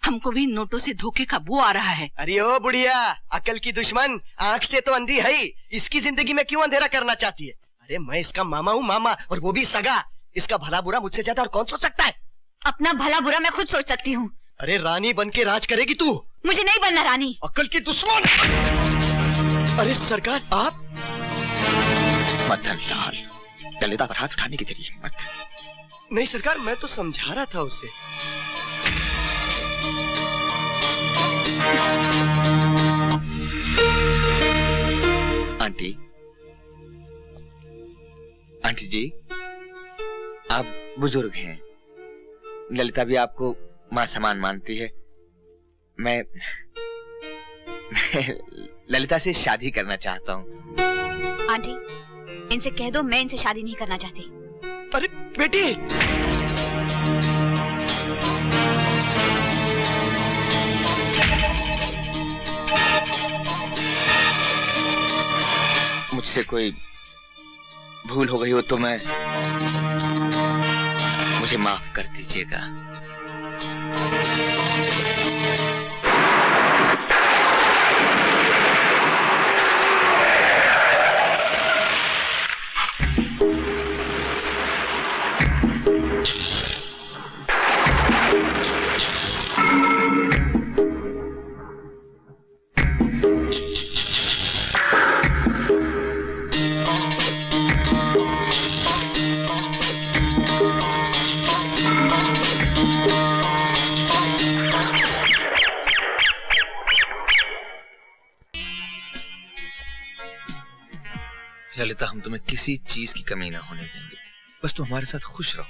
हमको भी नोटों से धोखे का बू आ रहा है। अरे ओ बुढ़िया, अकल की दुश्मन, आंख से तो अंधी है ही, इसकी जिंदगी में क्यों अंधेरा करना चाहती है? अरे मैं इसका मामा हूँ, मामा, और वो भी सगा। इसका भला बुरा मुझसे ज्यादा और कौन सोच सकता है? अपना भला बुरा मैं खुद सोच सकती हूँ। अरे रानी बन के राज करेगी तू? मुझे नहीं बनना रानी। अकल की दुश्मन। अरे सरकार, आप? मदनलाल, ललिता पर हाथ उठाने की तेरी हिम्मत? नहीं सरकार, मैं तो समझा रहा था उसे। आंटी, आंटी जी, आप बुजुर्ग हैं, ललिता भी आपको माँ समान मानती है। मैं ललिता से शादी करना चाहता हूँ। आंटी, इनसे कह दो मैं इनसे शादी नहीं करना चाहती। अरे बेटी, मुझसे कोई भूल हो गई हो तो मुझे माफ कर दीजिएगा। ललिता, हम तुम्हें किसी चीज की कमी ना होने देंगे, बस तुम हमारे साथ खुश रहो।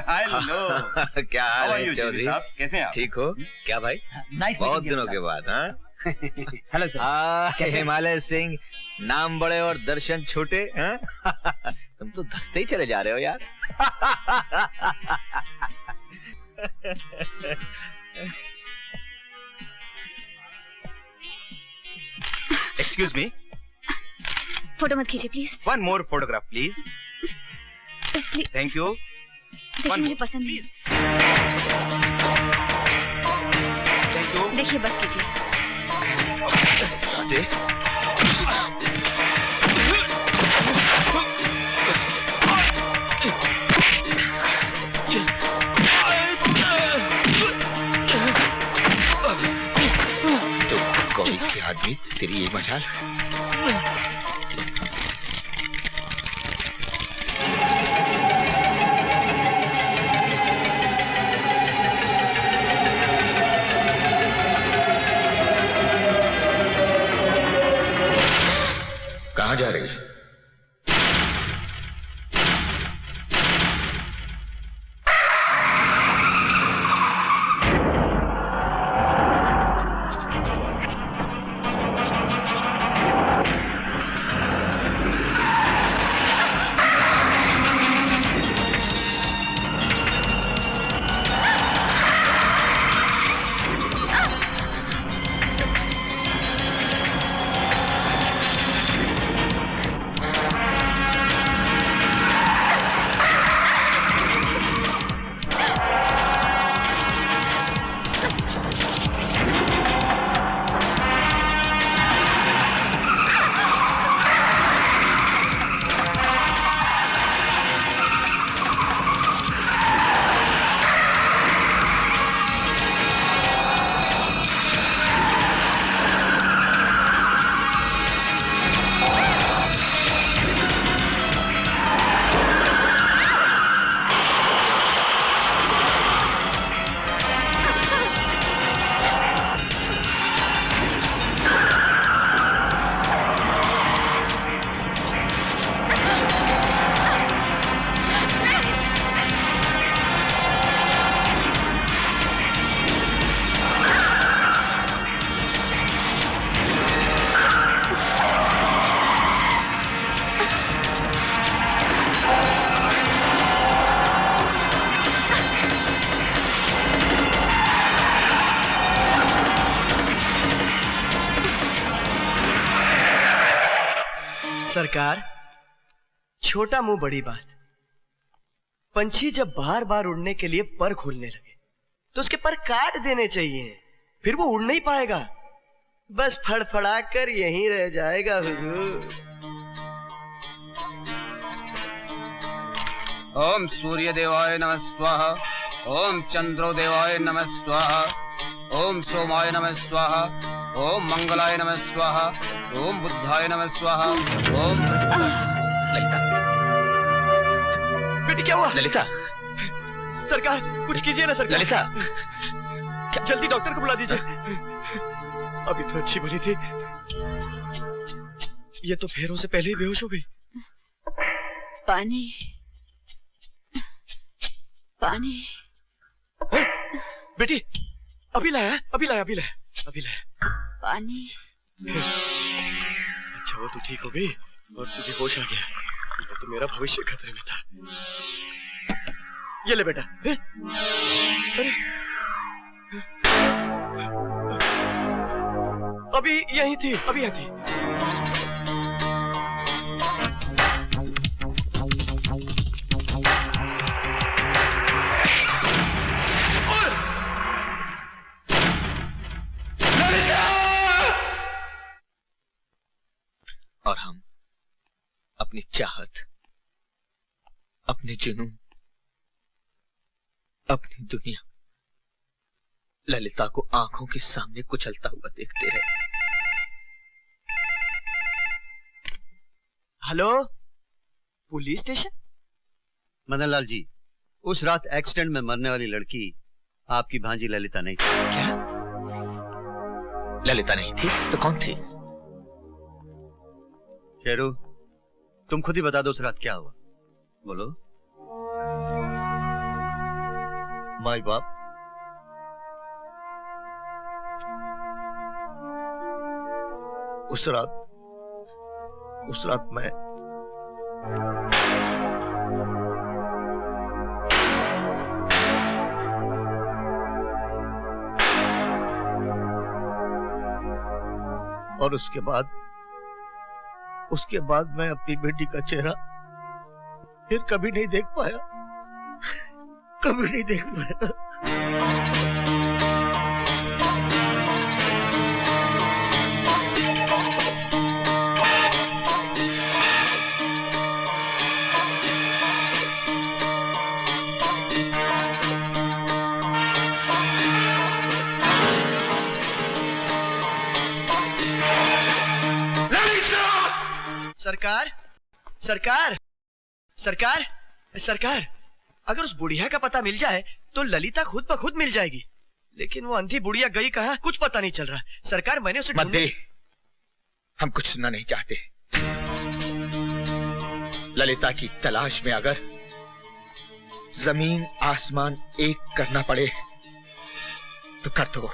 हेलो। क्या हाल है चौधरी? कैसे हैं आप? ठीक हो? क्या भाई, बहुत दिनों के बाद? हाँ, हेलो सर। हिमालय सिंह, नाम बड़े और दर्शन छोटे। तुम तो धंसते ही चले जा रहे हो यार। एक्सक्यूज मी, फोटो मत खींचिए please. One more photograph please. Please. Thank you. देखिए मुझे पसंद नहीं। Thank you. देखिए बस कीजिए। तो कौड़ी के आदमी, तेरी ये मजाल। कहाँ जा रही है? सरकार, छोटा मुंह बड़ी बात। पंछी जब बार बार उड़ने के लिए पर खोलने लगे तो उसके पर काट देने चाहिए, फिर वो उड़ नहीं पाएगा, बस फड़फड़ा कर यहीं रह जाएगा हुजूर। ओम सूर्य देवाय नमः स्वाहा, ओम चंद्रो देवाय नमः स्वाहा, ओम सोमाय नमः स्वाहा, ओम मंगलाय नमः स्वाहा, ओम बुद्धाय नमः स्वाहा, ओम ललिता, बेटी क्या हुआ? ललिता, सरकार कुछ कीजिए ना सरकार। ललिता, जल्दी डॉक्टर को बुला दीजिए। अभी तो अच्छी भली थी, ये तो फेरों से पहले ही बेहोश हो गई। पानी पानी। बेटी अभी लाया, अभी लाया, अभी लाया, अभी लाया पानी। अच्छा वो तो ठीक हो गई और तुझे होश आ गया, तो मेरा भविष्य खतरे में था। ये ले बेटा। अरे अभी यही थी, अभी यही थी। और हम अपनी चाहत, अपने जुनून, अपनी दुनिया ललिता को आंखों के सामने कुचलता हुआ देखते रहे। Hello, police station? Madan Lal ji, उस रात एक्सीडेंट में मरने वाली लड़की आपकी भांजी ललिता नहीं थी। क्या? ललिता नहीं थी तो कौन थी? शेरू, तुम खुद ही बता दो उस रात क्या हुआ, बोलो। माई बाप, उस रात मैं और उसके बाद मैं अपनी बेटी का चेहरा फिर कभी नहीं देख पाया, कभी नहीं देख पाया। सरकार, सरकार, सरकार, सरकार, अगर उस बुढ़िया का पता मिल जाए तो ललिता खुद ब खुद मिल जाएगी, लेकिन वो अंधी बुढ़िया गई कहाँ, कुछ पता नहीं चल रहा। सरकार मैंने उसे मत दे, हम कुछ सुनना नहीं चाहते। ललिता की तलाश में अगर जमीन आसमान एक करना पड़े तो कर दो,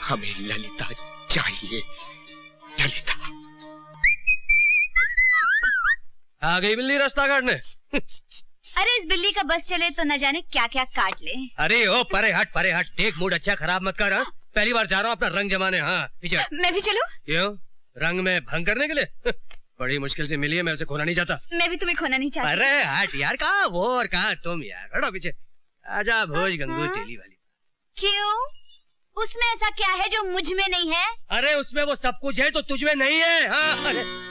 हमें ललिता चाहिए, ललिता। आ गई बिल्ली रास्ता काटने। अरे इस बिल्ली का बस चले तो न जाने क्या क्या काट ले। अरे ओ परे हट, देख मूड अच्छा खराब मत कर। पहली बार जा रहा हूँ अपना रंग जमाने। हाँ पीछे। मैं भी चलूं? क्यों, रंग में भंग करने के लिए? बड़ी मुश्किल से मिली है, मैं उसे खोना नहीं चाहता। मैं भी तुम्हें खोना नहीं चाहती। अरे हट यार, कहाँ वो और कहाँ तुम यार, हटो पीछे। आजा भोज गंगू तेली वाली। क्यों, उसमें ऐसा क्या है जो मुझ में नहीं है? अरे उसमें वो सब कुछ है तो तुझ में नहीं है। हाँ अरे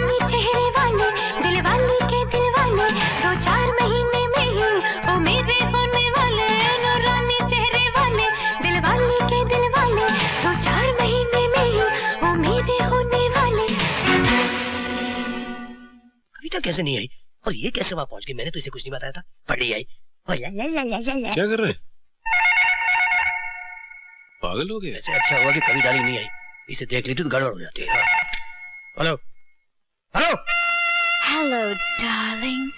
नूरानी चेहरे वाले, दिल वाले के दिल वाले, 2-4 महीने में ही ओ मेरे होने वाले। नूरानी चेहरे वाले, दिल वाले के दिल वाले, 2-4 महीने में ही ओ मेरे होने वाले। कविता कैसे नहीं आई और ये कैसे वहां पहुंच गई? मैंने तो इसे कुछ नहीं बताया था। पढ़ी आई। क्या कर रहे? पागल हो गए? ऐसे अच्छा हुआ कि कभी डाली नहीं आई, इसे देख ली तो गड़बड़ हो जाती है। Hello hello hello darling.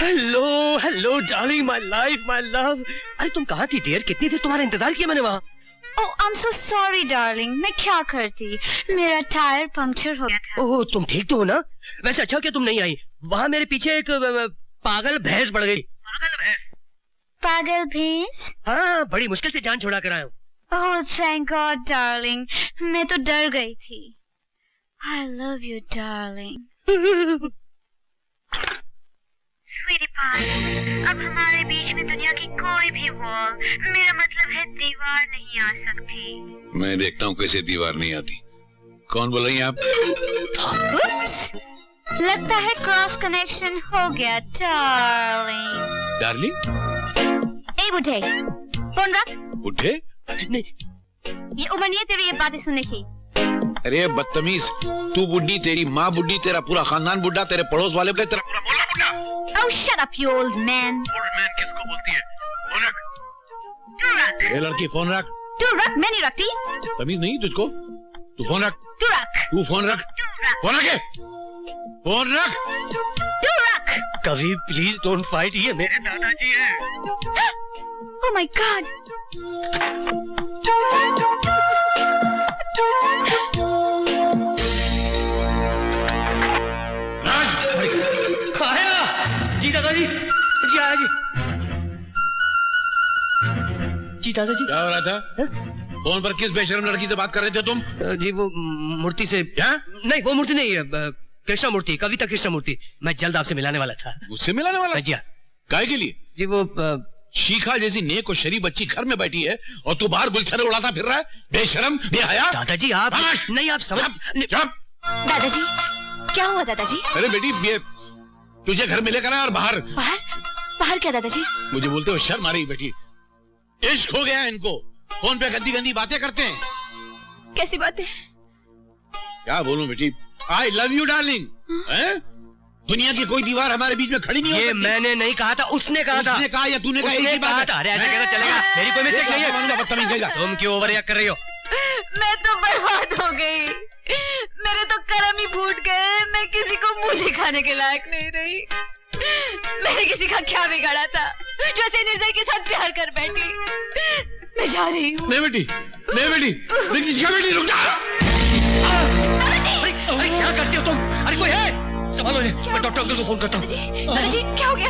Hello hello darling, my life my love. अरे तुम कहाँ थी डियर? कितनी देर तुम्हारा इंतजार किया मैंने वहाँ। Oh I am so sorry darling, मैं क्या करती, मेरा टायर पंक्चर हो गया था। ओह तुम ठीक तो हो ना? वैसे अच्छा क्या तुम नहीं आई, वहाँ मेरे पीछे एक पागल भैंस पड़ गई। पागल भैंस? पागल भैंस? हाँ, बड़ी मुश्किल से जान छुड़ा कर आया हूँ। ओह थैंक गॉड डार्लिंग, मैं तो डर गई थी। I love you darling. Sweetie pie, अब हमारे बीच में दुनिया की कोई भी वॉल, मेरा मतलब है दीवार नहीं आ सकती। मैं देखता हूँ कैसे दीवार नहीं आती। कौन बोल रही हैं आप? Oops, लगता है क्रॉस कनेक्शन हो गया डार्लिंग। डार्लिंग? ए बुढ़े, फोन रख। बुढ़े? नहीं, ये उम्र नहीं है तेरी ये बातें सुनने की। अरे बदतमीज, तू बुढ़ी, तेरी माँ बुढ़ी, तेरा पूरा खानदान बुढ़ा, तेरे पड़ोस वाले बुढ़े, तेरा पूरा मोहल्ला बुढ़ा। Oh shut up you old man। Old man किसको बोलती है? फोन रख। तू रख। ए लड़की फोन रख। तू रख, मैं नहीं रखती। तमीज नहीं तुझको? तू फोन रख। तू रख। तू फोन रख। फोन रख। फोन रख। तू रख। कभी प्लीज डोंट फाइट, ये मेरे दादाजी हैं। Oh my God। आया जी दादाजी, जी आया जी। जी दादाजी। क्या हो रहा था? फोन पर किस बेशरम लड़की से बात कर रहे थे तुम? जी वो मूर्ति से। क्या? नहीं वो मूर्ति नहीं है, कृष्णा मूर्ति, कविता कृष्णा मूर्ति। मैं जल्द आपसे मिलाने वाला था। उससे मिलाने वाला? जी हाँ। काहे के लिए? जी वो शिखा जैसी नेक और शरीफ बच्ची घर में बैठी है और तू बाहर गुलछरे उड़ाता फिर रहा है? बेशरम, बेहया। दादाजी आप नहीं, आप समझ। दादाजी क्या हुआ दादाजी? अरे बेटी, ये तुझे घर में लेकर आया और बाहर। बाहर? बाहर क्या दादाजी? मुझे बोलते हो शर्म आ रही बेटी? इश्क हो गया इनको, फोन पे गंदी गंदी बातें करते हैं। कैसी बातें? क्या बोलूं बेटी? आई लव यू डार्लिंग। दुनिया की कोई दीवार हमारे बीच में खड़ी नहीं ये मैंने नहीं कहा था, उसने कहा था। उसने कहा या तूने कहा? उसने कहा था। अरे ऐसा कैसा चलेगा? मेरी कोई मिस्टेक नहीं है। बदतमीज, तुम क्यों ओवर रिएक्ट कर रही हो? मैं तो बर्बाद हो गई, मेरे तो कर्म ही फूट गए, मैं किसी को मुंह दिखाने के लायक नहीं रही। मैंने किसी का क्या बिगाड़ा था जो ऐसे निर्दय के साथ प्यार कर बैठी? मैं जा रही हूँ। नहीं बेटी, नहीं बेटी, बेटी रुक जा। अरे क्या करती हो तुम? अरे कोई है? संभालो इन्हें, मैं डॉक्टर अंकल को फोन करता हूँ। दादाजी क्या हो गया?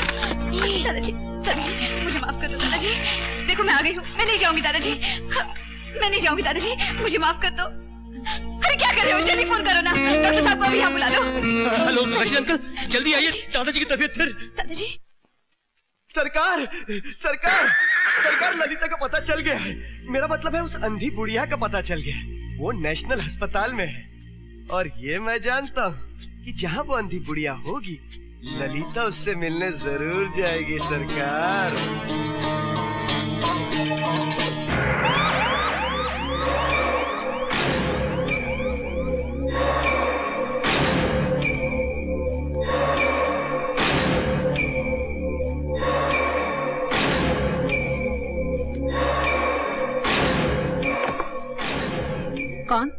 दादाजी दादाजी मुझे माफ कर दो दादाजी, देखो मैं आ गई हूँ, मैं नहीं जाऊंगी दादाजी, मैं नहीं जाऊंगी दादाजी, मुझे माफ कर दो। अरे क्या कर रहे हो? जल्दी फोन करो ना, डॉक्टर साहब को अभी यहाँ बुला लो। हेलो रशीद अंकल, जल्दी आइए, दादाजी की तबीयत फिर। दादाजी। सरकार सरकार सरकार, ललिता का पता चल गया है। मेरा मतलब है उस अंधी बुढ़िया का पता चल गया है। वो नेशनल अस्पताल में है और ये मैं जानता हूँ कि जहाँ वो अंधी बुढ़िया होगी, ललिता उससे मिलने जरूर जाएगी सरकार। कौन?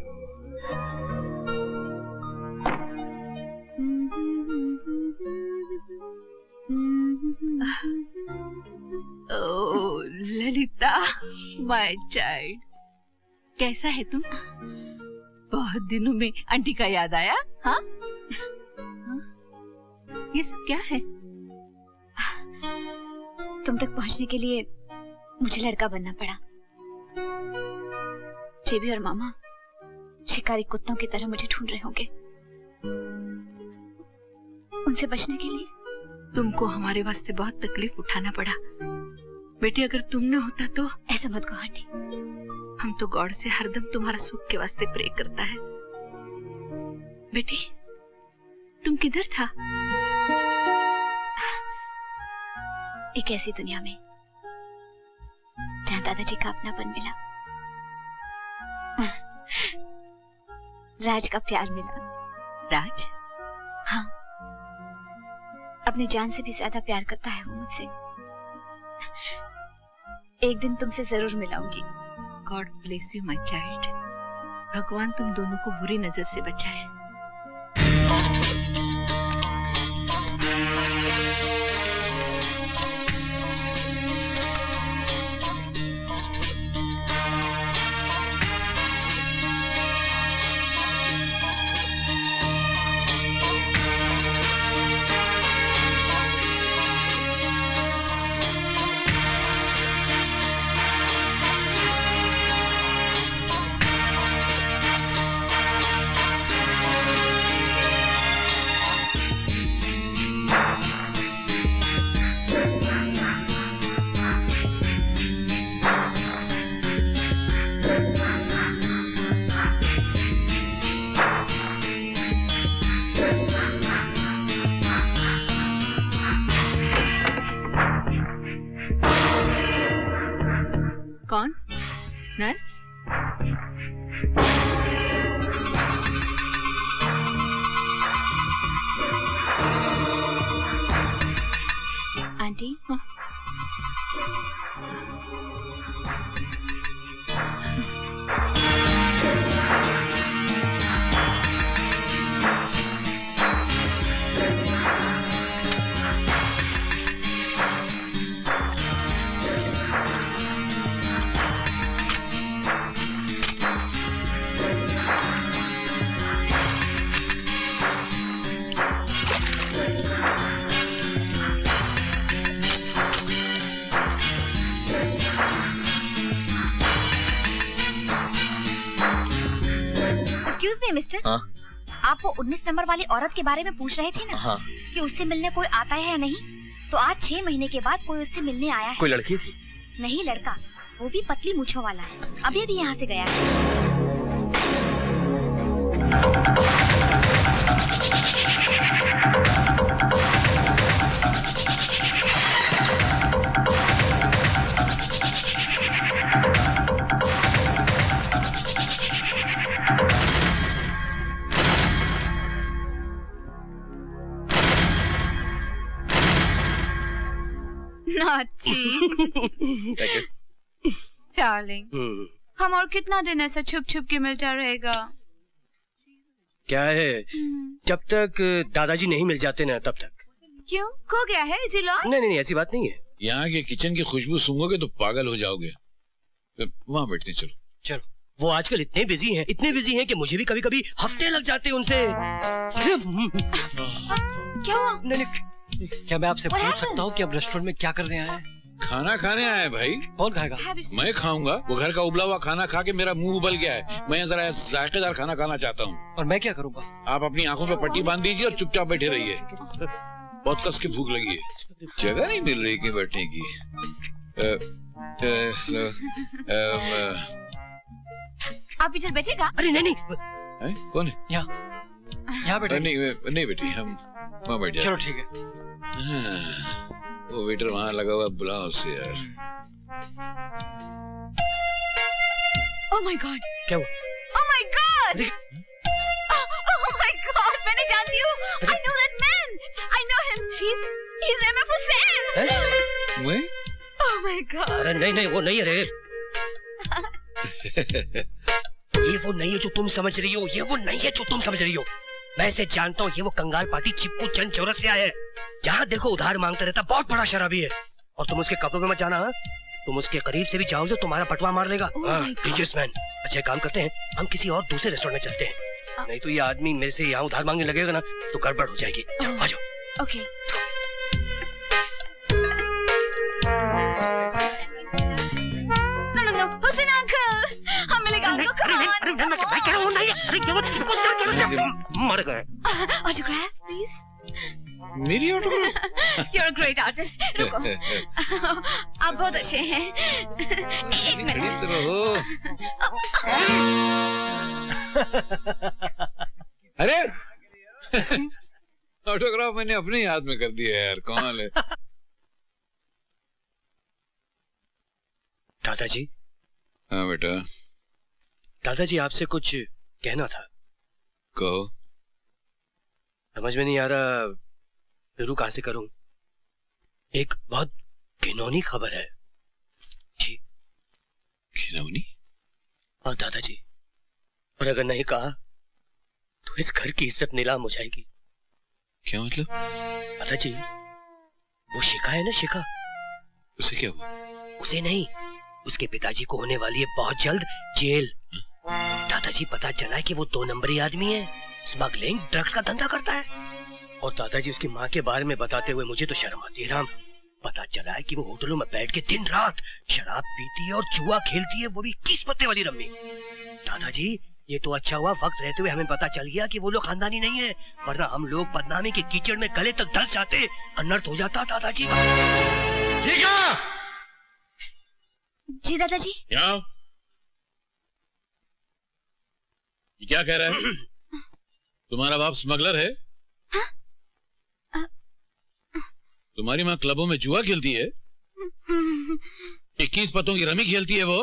ओह ललिता, माय चाइल्ड, कैसा है तुम? बहुत दिनों में आंटी का याद आया? हाँ? ये सब क्या है? तुम तक पहुंचने के लिए मुझे लड़का बनना पड़ा। जेबी और मामा शिकारी कुत्तों की तरह मुझे ढूंढ रहे होंगे। उनसे बचने के लिए तुमको हमारे वास्ते बहुत तकलीफ उठाना पड़ा बेटी। अगर तुम न होता तो। ऐसा मत कहो आंटी। हम तो गॉड से हरदम तुम्हारा सुख के वास्ते प्रे करता है बेटी। किधर था? एक ऐसी दुनिया में जहाँ दादाजी का अपनापन मिला, राज का प्यार मिला। राज? हाँ, अपनी जान से भी ज्यादा प्यार करता है वो मुझसे। एक दिन तुमसे जरूर मिलाऊंगी। God bless you my child. भगवान तुम दोनों को बुरी नजर से बचाए। कौन? Nurse? Aunty, excuse me mister. हाँ? आप वो 19 नंबर वाली औरत के बारे में पूछ रहे थे ना? हाँ। कि उससे मिलने कोई आता है या नहीं? तो आज 6 महीने के बाद कोई उससे मिलने आया है। कोई लड़की थी? नहीं, लड़का, वो भी पतली मूंछों वाला। अभी भी यहाँ से गया है। नाची डार्लिंग, हम और कितना दिन ऐसा छुप छुप के मिलता रहेगा? क्या है, जब तक दादाजी नहीं मिल जाते ना तब तक। क्यों, खो गया है इसी लॉज? नहीं नहीं, ऐसी बात नहीं है। यहाँ के किचन की खुशबू सूंघोगे तो पागल हो जाओगे। वहाँ बैठते हैं, चलो। चलो, वो आजकल इतने बिजी हैं कि मुझे भी कभी कभी हफ्ते लग जाते हैं उनसे। क्या हुआ? नहीं, क्या मैं आपसे पूछ सकता हूँ कि अब रेस्टोरेंट में क्या करने आए हैं? खाना खाने आए भाई। कौन खाएगा? मैं खाऊंगा। वो घर का उबला हुआ खाना खा के मेरा मुंह उबल गया है। मैं जरा जायकेदार खाना खाना चाहता हूँ। और मैं क्या करूँगा? आप अपनी आंखों पे पट्टी बांध दीजिए और चुपचाप बैठे रहिए। बहुत कस के भूख लगी है, जगह नहीं मिल रही कि बैठने की। आप इधर बैठेगा? अरे नहीं, कौन है? यहाँ बैठे। नहीं बेटी, हम वहाँ बैठ जाते। चलो ठीक है। वो वेटर वहाँ लगा हुआ, बुलाओ उसे यार। Oh my God! क्या हुआ? Oh my God! Oh my God! मैंने जानती हूँ। I know that man. I know him. He's MF Hussain. मैं? Oh my God! अरे नहीं, वो नहीं है रे। ये वो नहीं है जो तुम समझ रही हो। ये वो नहीं है जो तुम समझ रही हो। मैं इसे जानता हूँ। ये वो कंगाल पार्टी चिपकू चंद चौरसिया है। जहाँ देखो उधार मांगता रहता, बहुत बड़ा शराबी है। और तुम उसके कपड़ों में मत जाना। तुम उसके करीब से भी जाओगे तो तुम्हारा पटवा मार लेगा। Dangerous man. अच्छा एक काम करते हैं, हम किसी और दूसरे रेस्टोरेंट में चलते हैं। नहीं तो ये आदमी मेरे से यहाँ उधार मांगने लगेगा ना तो गड़बड़ हो जाएगी। आ जाओ। Okay. No, Hussain uncle. हम मिलेगा uncle. Come on. मर गए। Autograph, please. मेरी autograph? You're a great artist. रुको। आप बहुत अच्छे हैं। एक मिनट। अरे ऑटोग्राफ मैंने अपने याद में कर दिया यार, कमाल है। दादाजी। हाँ बेटा। दादाजी आपसे कुछ कहना था। कहो। समझ में नहीं आ रहा शुरू कहां से करूं। एक बहुत घिनौनी खबर है जी। घिनौनी? हाँ दादाजी, और अगर नहीं कहा तो इस घर की इज्जत नीलाम हो जाएगी। क्या मतलब? दादाजी, वो शिखा है ना, शिखा, उसे क्या हुआ? उसे नहीं, उसके पिताजी को होने वाली है बहुत जल्द जेल। दादाजी पता चला है कि वो 2 नंबरी आदमी है, स्मगलिंग ड्रग्स का धंधा करता है। और दादाजी उसकी माँ के बारे में बताते हुए मुझे तो शर्म आती है राम। पता चला है कि वो होटलों में बैठ के दिन रात शराब पीती है और जुआ खेलती है, वो भी 21 पत्ते वाली रम्मी। दादाजी ये तो अच्छा हुआ वक्त रहते हुए हमें पता चल गया कि वो लोग खानदानी नहीं है, वरना हम लोग बदनामी के कीचड़ में गले तक धंस जाते, अनर्थ हो जाता दादाजी। ठीक है जी दादाजी। क्या? ये क्या कह रहा है? तुम्हारा बाप स्मगलर है? तुम्हारी माँ क्लबों में जुआ खेलती है? 21 पत्तों की रमी खेलती है वो?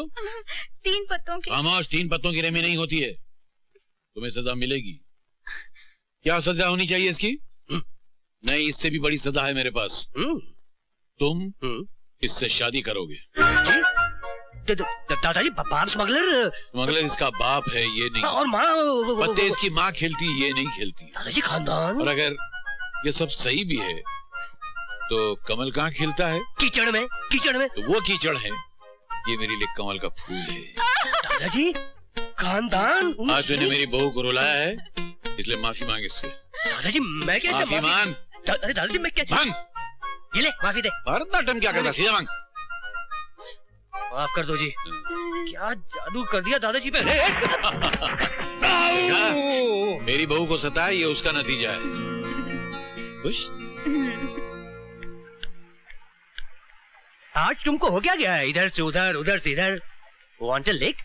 3 पत्तों की। खामोश, 3 पत्तों की रमी नहीं होती है। तुम्हें सजा मिलेगी। क्या सजा होनी चाहिए इसकी? नहीं, इससे भी बड़ी सजा है मेरे पास। तुम इससे शादी करोगे। दादाजी बाप स्मगलर? स्मगलर इसका बाप है, ये नहीं। और माँ? पत्ते इसकी माँ खेलती, ये नहीं खेलती। दादाजी खानदान। और अगर ये सब सही भी है तो कमल कहाँ खिलता है? कीचड़ में। कीचड़ में? तो वो कीचड़ है, ये मेरे लिए कमल का फूल है। दादाजी खानदान। आज तूने मेरी बहू को रुलाया है, इसलिए माफी मांग इससे। दादाजी मैं कैसे माफी मांग? अरे दादाजी मैं क्या मांग। ये ले माफी दे। भरतनाट्यम क्या करता, सीधा मांग। माफ कर दो जी। क्या जादू कर दिया दादाजी पे। मेरी बहू को सताया, ये उसका नतीजा है। खुश? आज तुमको हो क्या गया है? इधर से उधर, उधर से इधर। Want a lick?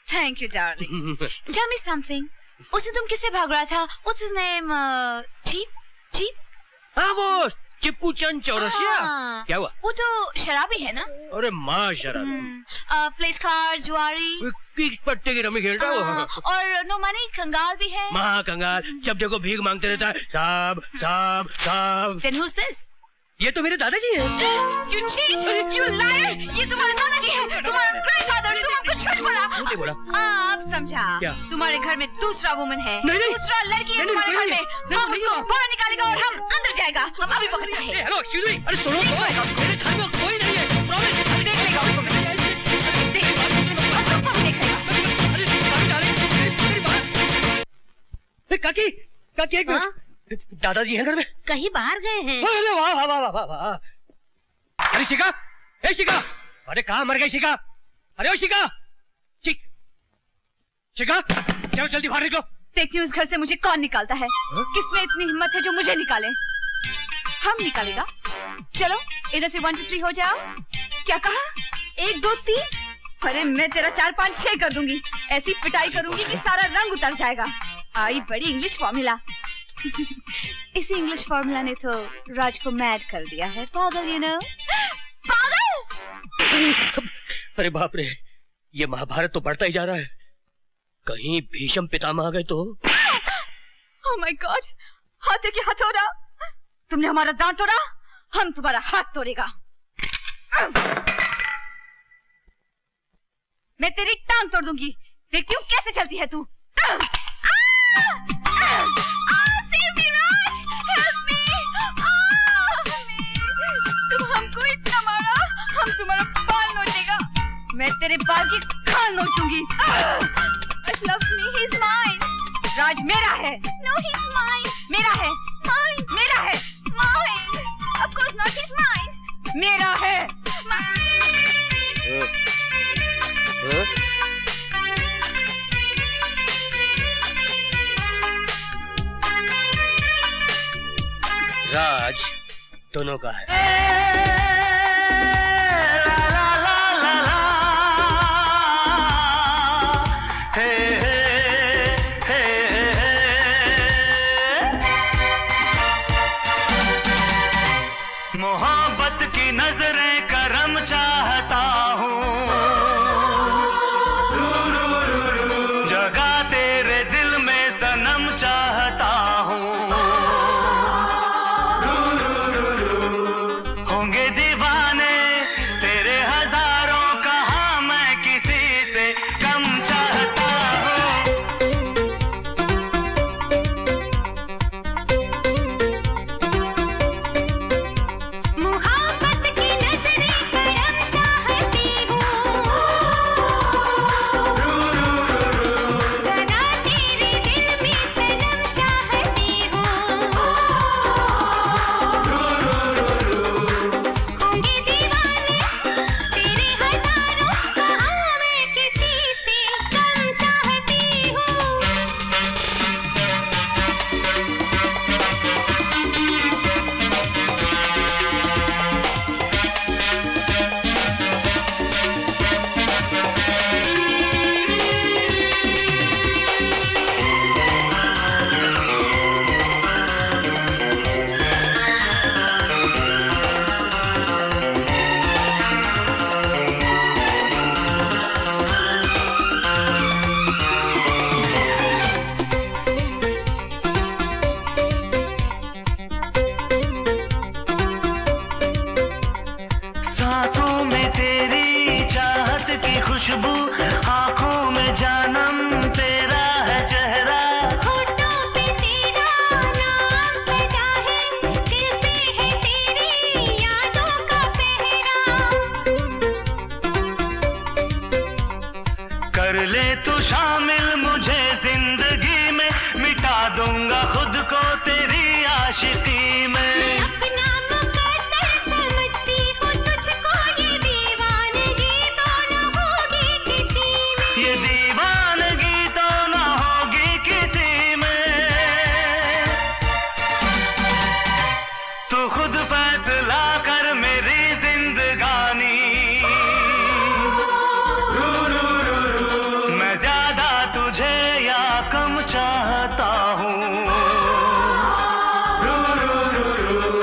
Thank you darling. Tell me something. उस दिन तुम किससे भाग रहा था? What's his name? Cheap? Cheap? हाँ वो चिपकू चंद चौरसिया। क्या हुआ? वो तो शराबी है ना? अरे माँ शराबी। प्लेस कार्ड, जुआरी, 21 पत्ते की रमी खेलता है वो। और नो मनी कंगाल भी है। माँ कंगाल, जब देखो भीख मांगते रहता है। साहब साहब साहब। Then who's this? ये तो मेरे दादाजी हैं। You cheat! You liar! ये तुम्हारे दादाजी हैं, तुम्हारा ग्रैंडफादर। तुम हमको झूठ बोला। झूठ बोला? आप समझा? क्या? तुम्हारे घर में दूसरा वुमन है। नहीं। दूसरा लड़की है तुम्हारे घर में। हम उसको बाहर निकालेगा और हम अंदर जाएगा। हम अभी पकड़ते हैं। Hello excuse me. अरे सुनो, मेरे घर में कोई नहीं है। प्रॉमिस। देख लेगा उसको मैं। देख लेगा। काकी, काकी एक मिनट। दादाजी हैं घर में? कहीं बाहर गए हैं। अरे वाह वाह वाह वाह वाह। अरे शिखा, ए शिखा, अरे कहाँ मर गई शिखा? अरे ओ शिखा, शिखा, चलो जल्दी बाहर निकलो। देखती हूँ इस घर से मुझे कौन निकालता है। किसमें इतनी हिम्मत है जो मुझे निकाले? हम निकालेगा। चलो इधर से 1 2 3 हो जाओ। क्या कहा? 1 2 3? अरे मैं तेरा 4 5 6 कर दूंगी। ऐसी पिटाई करूंगी कि सारा रंग उतर जाएगा। आई बड़ी इंग्लिश फॉर्मूला। इसी इंग्लिश फॉर्मूला ने तो राज को मैड कर दिया है। पागल, यू नो, पागल। अरे बाप रे, ये महाभारत तो बढ़ता ही जा रहा है। कहीं भीष्म पितामह आ गए तो? ओह माय गॉड, हाथ के हथौड़ा। तुमने हमारा दांत तोड़ा, हम तुम्हारा हाथ तोड़ेगा। मैं तेरी टांग तोड़ दूंगी। देखती हूँ कैसे चलती है तू। तुम हमको इतना मारा, हम तुम्हारा बाल नोचेगा। मैं तेरे बाल की खाल नोचूंगी। loves me, he's mine. राज मेरा है। No, he's mine. मेरा है। Mine. मेरा है। Mine. Of course not, he's mine. मेरा है। राज दोनों का है। नजरें करम चाहता हूँ, जगह तेरे दिल में सनम चाहता हूँ। होंगे दीवाने तेरे हजारों, कहाँ मैं किसी से कम चाहता हूँ। मोहब्बत की नजरें करम चाहती हूँ, जरा तेरे दिल में सनम चाहती हूँ। होंगे दीवाने तेरे हजारों, कहाँ मैं किसी से कम चाहती हूँ। सांसों में तेरी चाहत की खुशबू, आंखों में जानम तेरा है चेहरा। होठों पे तेरा नाम सजा है, दिल पे है तेरी यादों का पहरा। कर ले तू शामिल मुझे जिंदगी में, मिटा दूंगा खुद को तेरी आशिकी में। अपना मुकद्दर समझती हूँ तुझको, ये दीवानगी तो न होगी किसी में। ये दीवानगी तो ना होगी किसी में। तू खुद फैसला कर मेरी जिंदगानी, मैं ज्यादा तुझे या कम चाहता हूँ।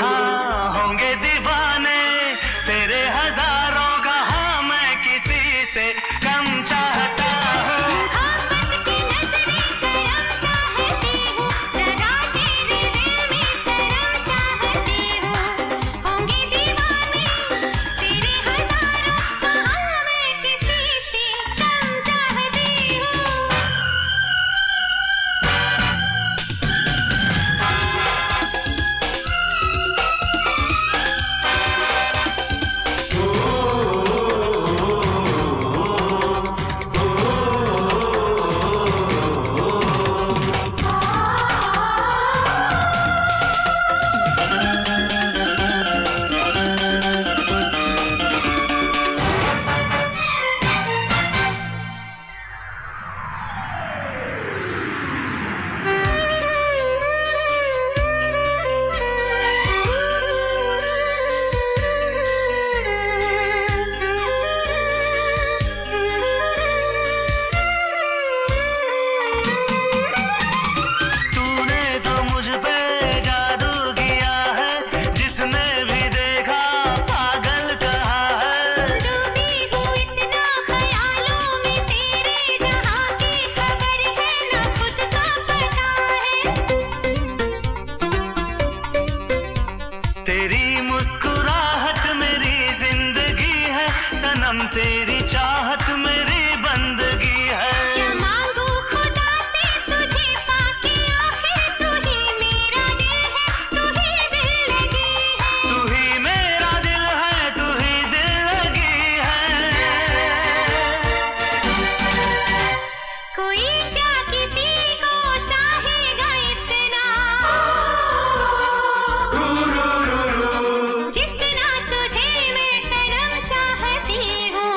हाँ, होंगे दीवाने तेरे हजारों, कहाँ मैं किसी से कम चाहता हूँ। मोहब्बत की नजरें करम चाहती हूँ, जरा तेरे दिल में सनम चाहती हूँ। होंगे दीवाने तेरे हजारों, कहाँ मैं किसी से कम चाहती हूँ। तूने तो मुझ पे जादू किया है, जिसने भी देखा पागल कहा है। डूबी हूँ इतना ख्यालों में तेरे, जहाँ की खबर है ना खुद का पता है। तेरी मुस्कुराहट मेरी जिंदगी है, सनम तेरी चाहत मेरी बंदगी है। क्या मांगू खुदा से तुझे पाके, आखिर तू ही मेरा दिल है, तू ही दिल लगी है। तू ही मेरा दिल है, तू ही दिल लगी है। कोई क्या किसी को चाहेगा इतना, जितना तुझे मैं सनम चाहती हूँ।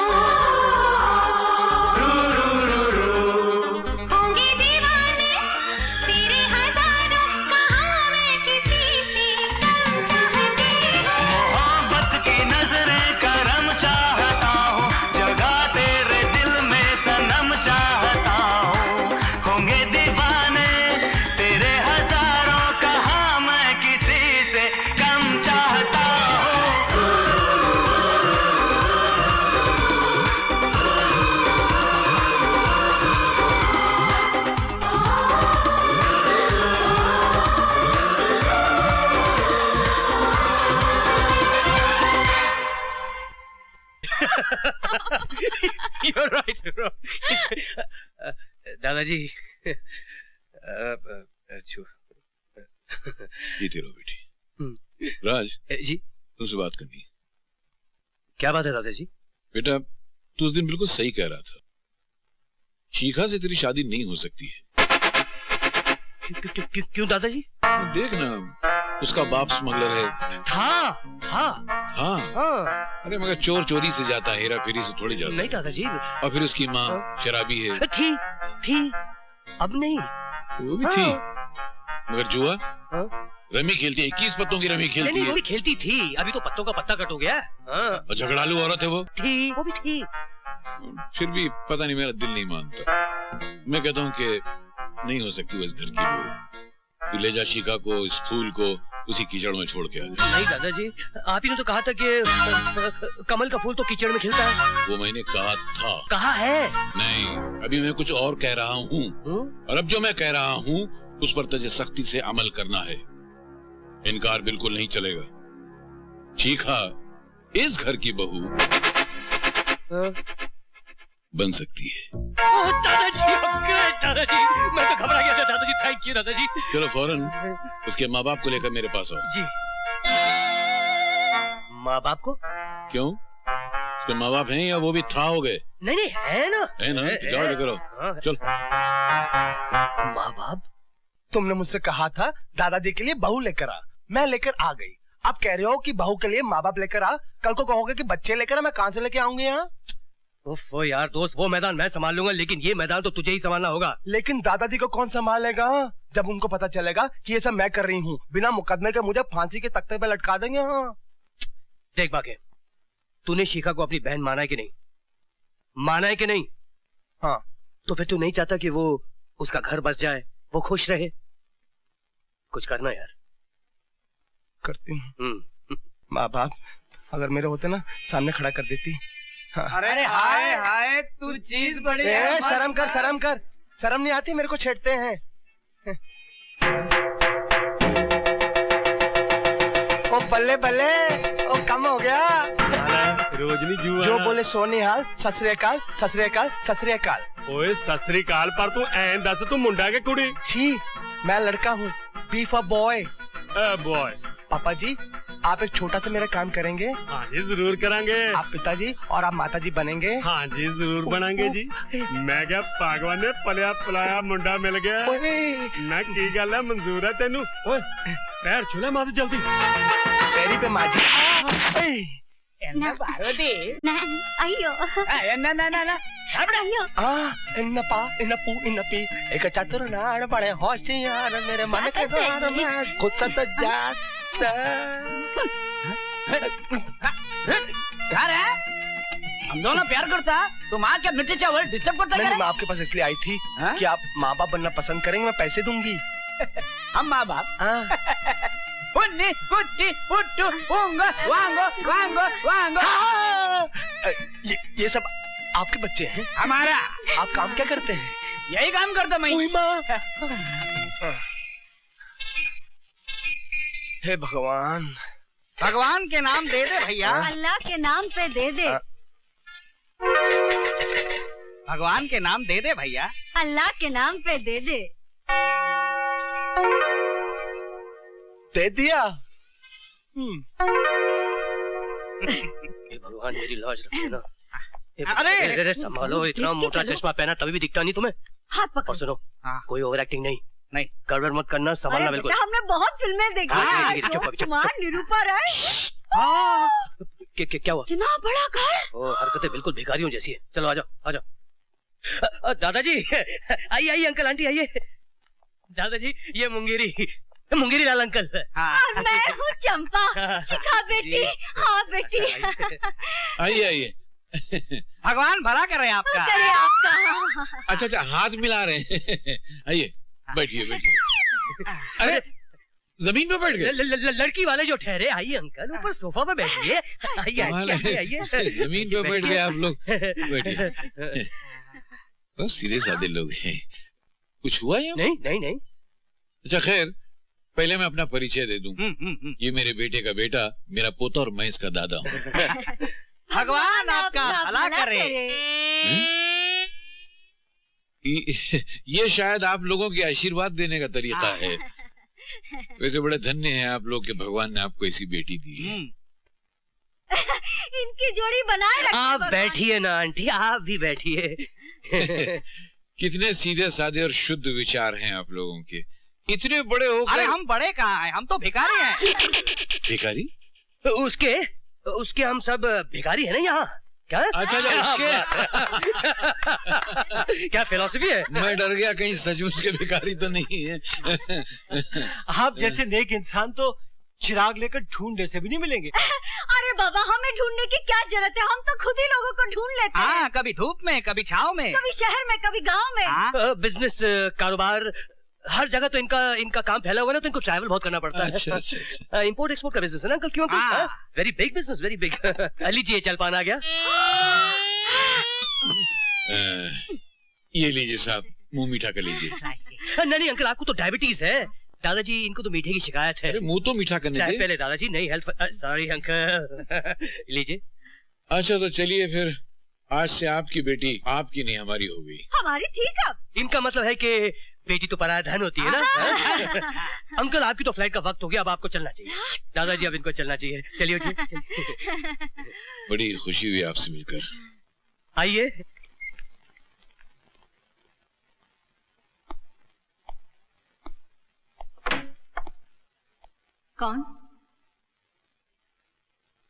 दादाजी जीते रहो बेटी। राज जी तुमसे बात करनी है। क्या बात है दादाजी? बेटा तू उस दिन बिल्कुल सही कह रहा था, शिखा से तेरी शादी नहीं हो सकती है। क्यों दादाजी? देख ना, उसका बाप स्मगलर है। हाँ अरे मगर चोर चोरी से जाता है, हेरा फेरी से थोड़ी जाता। नहीं दादाजी। और फिर उसकी माँ शराबी है। थी अब नहीं। वो भी थी मगर जुआ रमी खेलती है, 21 पत्तों की रमी खेलती है। वो भी खेलती थी, अभी तो पत्तों का पत्ता कट हो गया। और झगड़ालू औरत है वो भी थी। फिर भी पता नहीं, मेरा दिल नहीं मानता। मैं कहता हूँ कि नहीं हो सकती वो इस घर की बहू। तू ले जा शिखा को, इस फूल को उसी कीचड़ में छोड़ के आ जा। नहीं दादाजी, आप ही ने तो कहा था कि कमल का फूल तो कीचड़ में खिलता है। वो मैंने कहा था। कहा है? नहीं, अभी मैं कुछ और कह रहा हूँ। और अब जो मैं कह रहा हूँ उस पर तुझे सख्ती से अमल करना है। इनकार बिल्कुल नहीं चलेगा। शिखा इस घर की बहू बन सकती है। दादाजी मैं तो घबरा गया था दादाजी। थैंक यू दादाजी। चलो फौरन उसके माँ बाप को लेकर मेरे पास आओ। जी। माँ बाप को? क्यों, उसके माँ बाप हैं या वो भी था हो गए? नहीं है ना। जाओ लेकर आओ। चल। माँ बाप? तुमने मुझसे कहा था दादाजी के लिए बहू लेकर आ, मैं लेकर आ गई। आप कह रहे हो कि बहू के लिए माँ बाप लेकर आ, कल को कहोगे कि बच्चे लेकर आ, मैं कहाँ से लेके आऊंगी यहाँ? ओफो यार दोस्त, वो मैदान मैं संभाल लूंगा, लेकिन ये मैदान तो तुझे ही संभालना होगा। लेकिन दादाजी को कौन संभालेगा जब उनको पता चलेगा कि ये सब मैं कर रही हूँ? बिना मुकदमे के मुझे फांसी के तख्ते पे लटका देंगे। हाँ देख बाके, तूने शिखा को अपनी बहन माना है कि नहीं? माना है कि नहीं? हाँ। तो फिर तू नहीं चाहता कि वो उसका घर बस जाए, वो खुश रहे? कुछ करना यार। करती हूँ। माँ बाप अगर मेरे होते ना सामने खड़ा कर देती। हाँ। अरे हाय हाय, तू चीज बड़ी है। शर्म कर, शर्म कर, शर्म नहीं आती? मेरे को छेड़ते हैं। ओ बल्ले बल्ले, ओ कम हो गया। रोजनी जुआ जो बोले सोनिहाल, सत श्री अकाल, सत श्री अकाल, सत श्री अकाल। ओए सत श्री अकाल पर तू ऐन दस, तू मुंडा के कुड़ी? छी, मैं लड़का हूँ। B for boy. बॉय। पापा जी आप एक छोटा सा मेरा काम करेंगे? हाँ जी जरूर करेंगे। आप पिताजी और आप माताजी बनेंगे? हाँ जी जरूर बनेंगे जी। मैं क्या भगवान ने पलिया पलाया मुंडा मिल गया ना, की गल है, मंजूर है तेनू? पैर छूले मार जल्दी। पैरी पे माजी। एक चतुर नाड़ बड़े होशियार, मेरे मन के द्वार में घुसत जाता। घर है, हम दोनों प्यार करता, तो माँ क्या मिट्टी चावल डिस्टर्ब करता है? मैं आपके पास इसलिए आई थी कि आप माँ बाप बनना पसंद करेंगे, मैं पैसे दूंगी। हम माँ बाप? पुन्नी पुट्टी पुट्टू पुंगो वांगो वांगो वांगो। ये सब आपके बच्चे हैं? हमारा। आप काम क्या करते हैं? यही काम करता मैं। हे भगवान। भगवान के नाम दे दे भैया। अल्लाह के नाम पे दे दे। भगवान के नाम दे दे भैया। अल्लाह के नाम पे दे दे। दे दिया। भगवान मेरी लाज रखे ना। अरे संभालो, इतना मोटा चश्मा पहना तभी भी दिखता नहीं तुम्हें। हाथ पकड़। और सुनो, कोई ओवर एक्टिंग नहीं, नहीं गड़बड़ मत करना, संभालना बिल्कुल। हमने बहुत फिल्में देखी। कुमार निरूपा राय। क्या हुआ? इतना बड़ा घर। ओ हरकतें बिल्कुल भिखारियों जैसी है। चलो आ जाओ आ जाओ। दादाजी आइए आइए, अंकल आंटी आइए। दादाजी ये मुंगेरी लाल अंकल। और मैं हूँ चंपा। शिखा बेटी। हाँ बेटी। आइए आइए। भगवान भला करे आपका। करे आपका। अच्छा हाथ मिला रहे हैं। आइए बैठिए बैठिए। अरे जमीन पे बैठ गए? लड़की वाले जो ठहरे। आइए अंकल, ऊपर सोफा पे बैठिए। आइए आइए। जमीन पे बैठ गए आप लोग। बैठिए। बहुत सीधे साधे लोग हैं। कुछ हुआ या? नहीं। अच्छा खैर, पहले मैं अपना परिचय दे दूं। ये मेरे बेटे का बेटा, मेरा पोता, और मैं इसका दादा हूँ। भगवान आपका भला करे। ये शायद आप लोगों के आशीर्वाद देने का तरीका है। वैसे बड़े धन्य हैं आप लोग कि भगवान ने आपको ऐसी बेटी दी है। इनकी जोड़ी बनाए रखिए आप भगवान। बैठिए ना आंटी, आप भी बैठिए। कितने सीधे साधे और शुद्ध विचार हैं आप लोगों के। इतने बड़े हो अरे गए। हम बड़े कहाँ हैं, हम तो भिखारी हैं। भिखारी? उसके हम सब भिखारी है ना यहाँ। क्या? अच्छा उसके। क्या फिलॉसफी है? मैं डर गया कहीं सचमुच के भिखारी तो नहीं है। आप जैसे नेक इंसान तो चिराग लेकर ढूंढने से भी नहीं मिलेंगे। अरे बाबा, हमें ढूंढने की क्या जरूरत है, हम तो खुद ही लोगों को ढूंढ लेते हैं। हाँ, कभी धूप में, कभी छाव में, कभी शहर में, कभी गांव में। बिजनेस, कारोबार, हर जगह तो इनका काम फैला हुआ है ना, तो इनको ट्रैवल बहुत करना पड़ता है। इंपोर्ट एक्सपोर्ट का बिजनेस है ना अंकल? क्यों? Very big business, very big. लीजिए, जलपान आ गया। ये लीजिए साहब, मुंह मीठा कर लीजिए। नहीं अंकल, आपको तो डायबिटीज है। दादाजी, इनको तो मीठे की शिकायत है। अरे मुंह तो मीठा करने दे। पहले दादाजी, नहीं हेल्थ। Sorry uncle. लीजिए। अच्छा तो चलिए फिर, आज से आपकी बेटी आपकी नहीं हमारी हो गई। हमारी थी कब? इनका मतलब है कि बेटी तो पराया धन होती है ना। अंकल, आपकी तो फ्लाइट का वक्त हो गया, अब आपको चलना चाहिए। दादाजी, अब इनको चलना चाहिए। चलिए उठिए। बड़ी खुशी हुई आपसे मिलकर। आइए।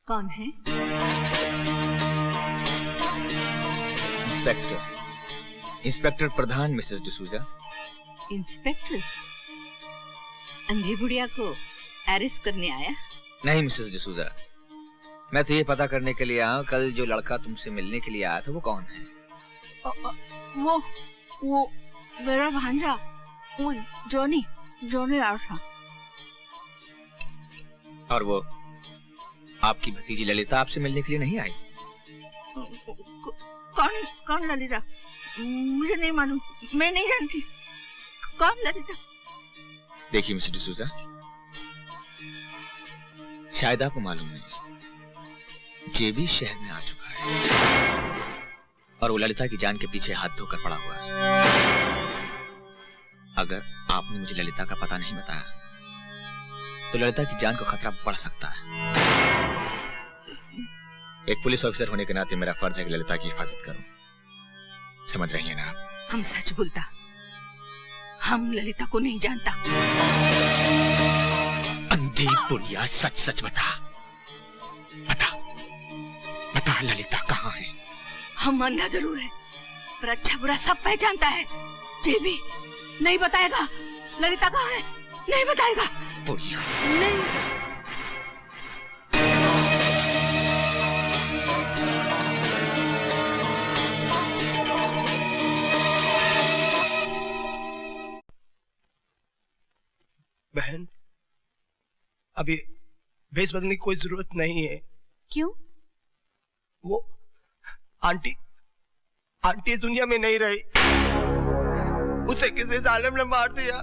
कौन है? इंस्पेक्टर प्रधान मिसेस डिसूजा। इंस्पेक्टर अंधी बुढ़िया को अरेस्ट करने आया? नहीं मिसेस डिसूजा, मैं तो ये पता करने के लिए आया हूं, कल जो लड़का तुमसे मिलने के लिए आया था वो कौन है? वो मेरा भांजा, वो जॉनी आया था। और वो आपकी भतीजी ललिता आपसे मिलने के लिए नहीं आई? कौन ललिता? मुझे नहीं मालूम, मैं नहीं जानती। कौन ललिता? देखिए मिस्टर डिसूजा, शायद आपको मालूम नहीं, जेबी शहर में आ चुका है और वो ललिता की जान के पीछे हाथ धोकर पड़ा हुआ है। अगर आपने मुझे ललिता का पता नहीं बताया तो ललिता की जान को खतरा बढ़ सकता है। एक पुलिस ऑफिसर होने के नाते मेरा फर्ज है कि ललिता की हिफाजत करूं। समझ रही हैं ना आप? हम सच बोलता, हम ललिता को नहीं जानता। अंधी बुढ़िया, सच सच बता, बता ललिता कहाँ है? हम अंधा जरूर है, पर अच्छा बुरा सब पहचानता है। जेबी नहीं बताएगा ललिता कहाँ है, नहीं बताएगा। बुढ़िया नहीं। बहन, अभी भेस बदलने की कोई जरूरत नहीं है। क्यों? वो आंटी इस दुनिया में नहीं रही, उसे किसी जालिम ने मार दिया।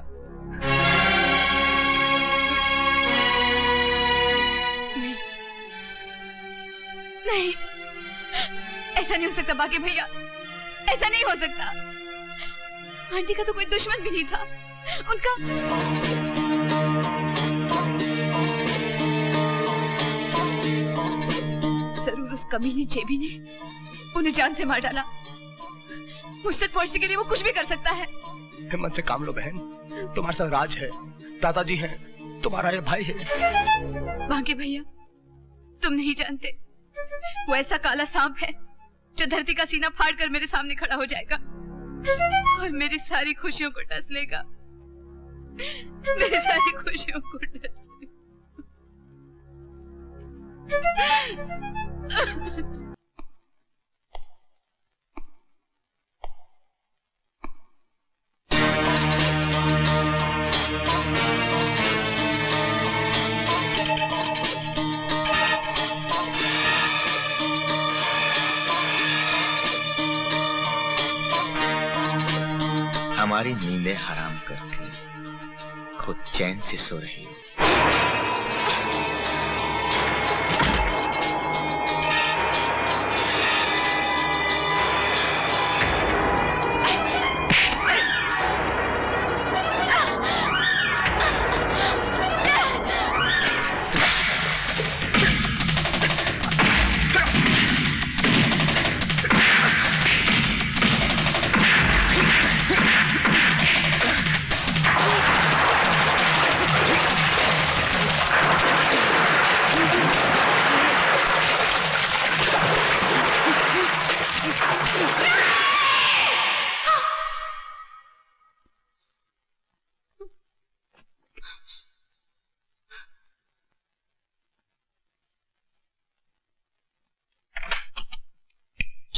नहीं, ऐसा नहीं हो सकता बाकी भैया, ऐसा नहीं हो सकता। आंटी का तो कोई दुश्मन भी नहीं था, उनका जरूर उस कमीनी जेबी ने उन्हें जान से मार डाला। मुझसे पहुंचने के लिए वो कुछ भी कर सकता है। हिम्मत से काम लो बहन, तुम्हारे साथ राज है, दादाजी हैं, तुम्हारा ये भाई है। बाकी भैया, तुम नहीं जानते, वो ऐसा काला सांप है जो धरती का सीना फाड़ कर मेरे सामने खड़ा हो जाएगा और मेरी सारी खुशियों को डस लेगा, मेरी सारी खुशियों को डस लेगा। हमारी नींदें हराम करके खुद चैन से सो रही हो।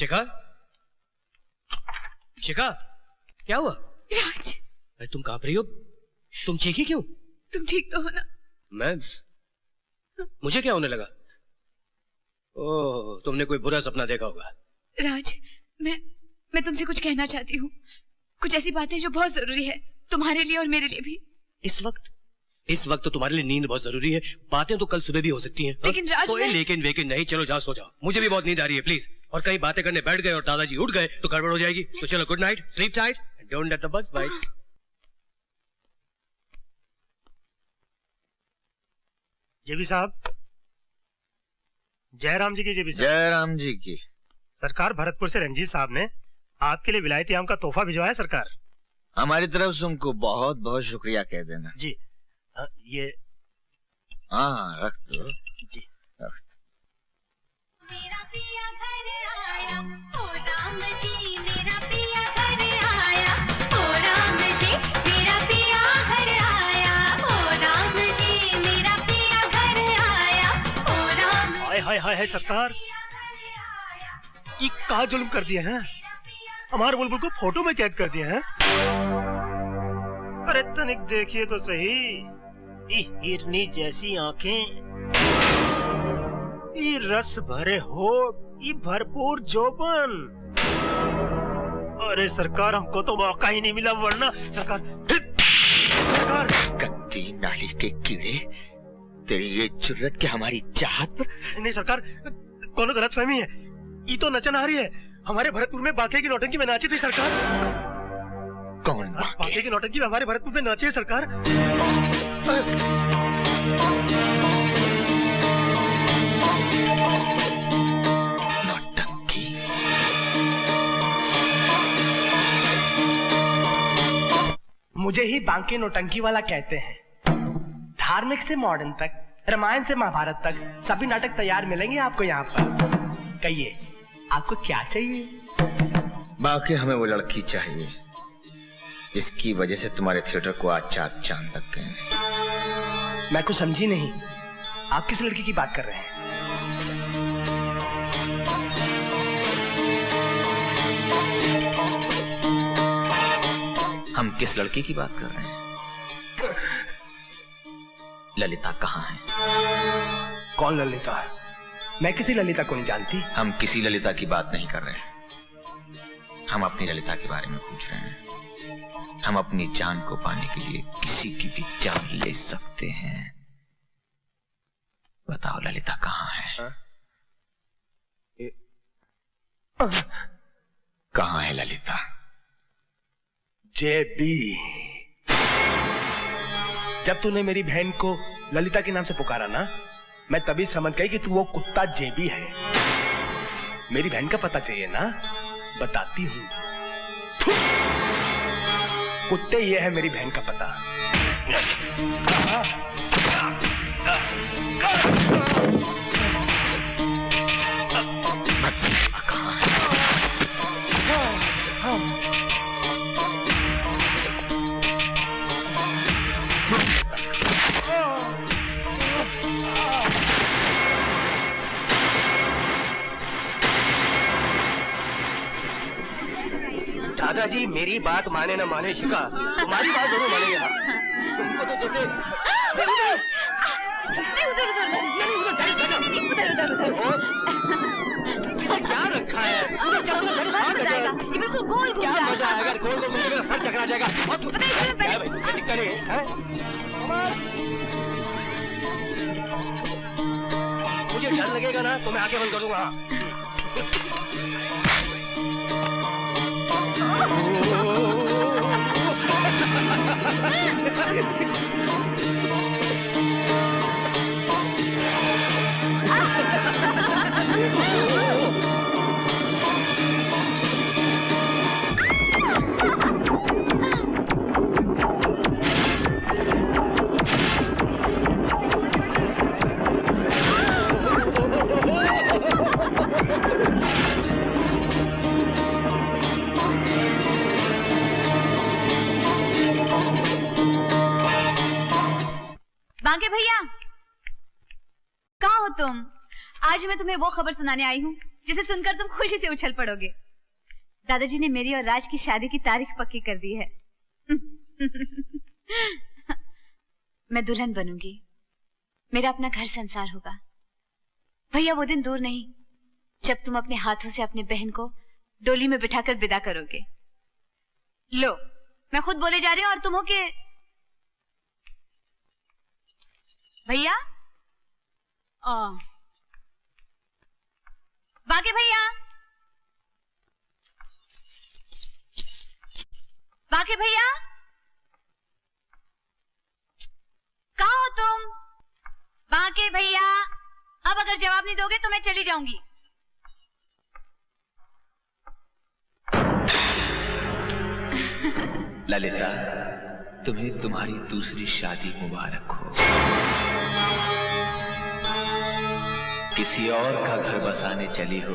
शिखा, शिखा, क्या हुआ? राज, अरे तुम कांप रही हो, तुम चीखी क्यों? तुम ठीक तो हो ना? मैं, मुझे क्या होने लगा? ओह, तुमने कोई बुरा सपना देखा होगा। राज, मैं तुमसे कुछ कहना चाहती हूँ। कुछ ऐसी बातें जो बहुत जरूरी है, तुम्हारे लिए और मेरे लिए भी। इस वक्त तो तुम्हारे लिए नींद बहुत जरूरी है। बातें तो कल सुबह भी हो सकती हैं। लेकिन राज, कोई लेकिन वेकिन नहीं, चलो जाओ सो जाओ। मुझे भी बहुत नींद आ रही है, प्लीज। और कहीं बातें करने बैठ गए और दादाजी उठ गए तो गड़बड़ हो जाएगी। तो चलो, good night, sleep tight, don't let the bugs bite. JB साहब, जयराम जी की। जेबी साहब, जयराम जी की। सरकार, भरतपुर से रंजीत साहब ने आपके लिए विलायती आम का तोहफा भिजवाया सरकार। हमारी तरफ से उनको बहुत बहुत शुक्रिया कह देना। जी। ये हाँ, रख दो जी। रख। मेरा पिया घर आया, ओ राम जी मेरा पिया घर आया, ओ राम जी मेरा पिया घर आया, ओ राम जी मेरा पिया घर आया, ओ राम। हाय हाय हाय हाय सरकार, ये कहा जुल्म कर दिए हैं, हमारे बुलबुल को फोटो में कैद कर दिए हैं। अरे तनिक देखिए तो सही, ये हिरनी जैसी आंखें, ये रस भरे होठ, ये भरपूर जोबन। अरे सरकार, हमको तो मौका ही नहीं मिला, वरना सरकार। गंदी नाली के कीड़े, तेरी ये जुर्रत कि हमारी चाहत पर। नहीं सरकार, कोनो गलत फहमी है, ये तो नचन आ रही है। हमारे भरतपुर में बाके की नौटंकी में नाची थी सरकार। कौन? बाके की नौटंकी में हमारे भरतपुर में नाची है सरकार। नौटंकी? मुझे ही बांके नौटंकी वाला कहते हैं। धार्मिक से मॉडर्न तक, रामायण से महाभारत तक सभी नाटक तैयार मिलेंगे आपको यहाँ पर। कहिए, आपको क्या चाहिए? बाकी हमें वो लड़की चाहिए जिसकी वजह से तुम्हारे थिएटर को आज 4 चांद लग गए। मैं कुछ समझी नहीं, आप किस लड़की की बात कर रहे हैं? हम किस लड़की की बात कर रहे हैं? ललिता कहाँ है? कौन ललिता? मैं किसी ललिता को नहीं जानती। हम किसी ललिता की बात नहीं कर रहे हैं, हम अपनी ललिता के बारे में पूछ रहे हैं। हम अपनी जान को पाने के लिए किसी की भी जान ले सकते हैं। बताओ ललिता कहाँ है? कहाँ है ललिता? जेबी, जब तूने मेरी बहन को ललिता के नाम से पुकारा ना, मैं तभी समझ गई कि तू वो कुत्ता जेबी है। मेरी बहन का पता चाहिए ना, बताती हूँ। कुत्ते, ये है मेरी बहन का पता। दादाजी, मेरी बात माने ना माने शिखा, तुम्हारी बात जरूर मानेंगे ना। तुमको तो जैसे उधर क्या रखा है? उधर चल, उधर ये बिल्कुल गोल क्या मजा आएगा? गोल गोल मेरा सर चकरा जाएगा। क्या भाई, दिक्कत नहीं है? मुझे डर लगेगा ना तो मैं आंखें बंद कर दूंगा। बांके भैया, कहाँ हो तुम? आज मैं तुम्हें वो खबर सुनाने आई हूँ जिसे सुनकर तुम खुशी से उछल पड़ोगे। दादाजी ने मेरी और राज की शादी की तारीख पक्की कर दी है। मैं दुल्हन बनूंगी, मेरा अपना घर संसार होगा। भैया वो दिन दूर नहीं जब तुम अपने हाथों से अपने बहन को डोली में बिठाकर विदा करोगे। लो, मैं खुद बोले जा रही हूं और तुम हो के भैया। बाके भैया, बाके भैया, कहाँ हो तुम? बाके भैया, अब अगर जवाब नहीं दोगे तो मैं चली जाऊंगी। ललिता, तुम्हें तुम्हारी दूसरी शादी मुबारक हो। किसी और का घर बसाने चली हो,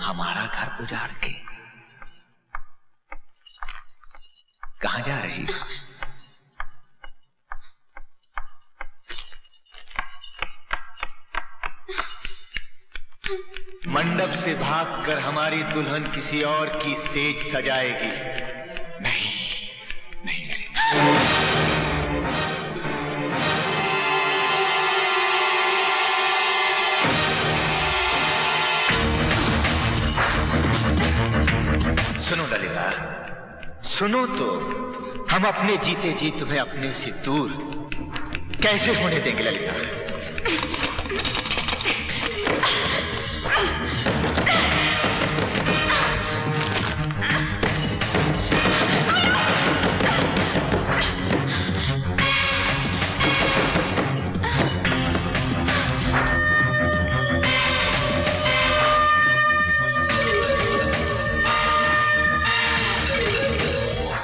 हमारा घर उजाड़ के। कहां जा रही हो? मंडप से भागकर हमारी दुल्हन किसी और की सेज सजाएगी। नहीं, नहीं ललिता। सुनो ललिता, सुनो तो, हम अपने जीते जी तुम्हें अपने से दूर कैसे होने देंगे ललिता?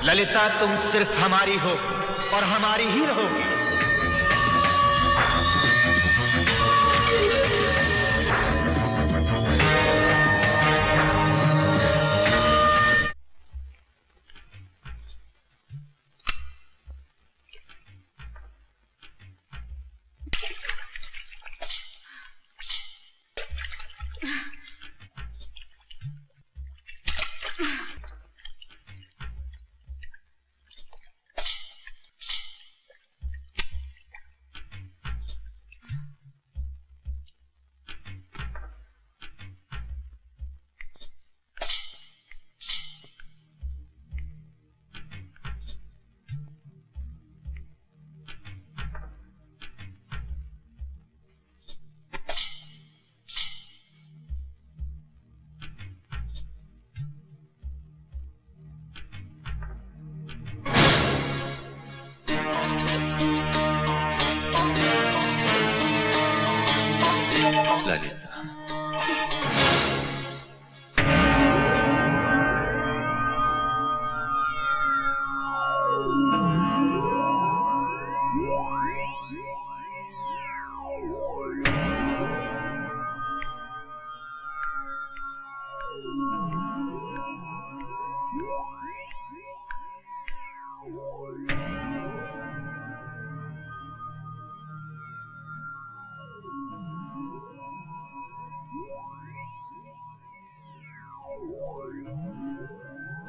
ललिता, तुम सिर्फ हमारी हो और हमारी ही रहोगी।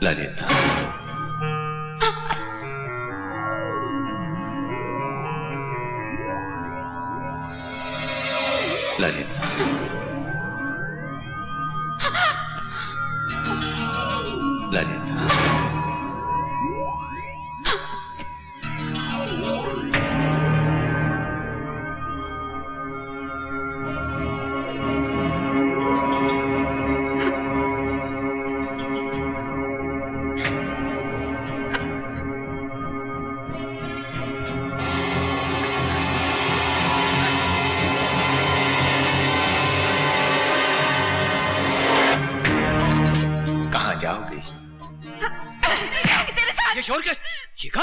ललिता, ललिता, ललिता, शोर क्या? शिखा?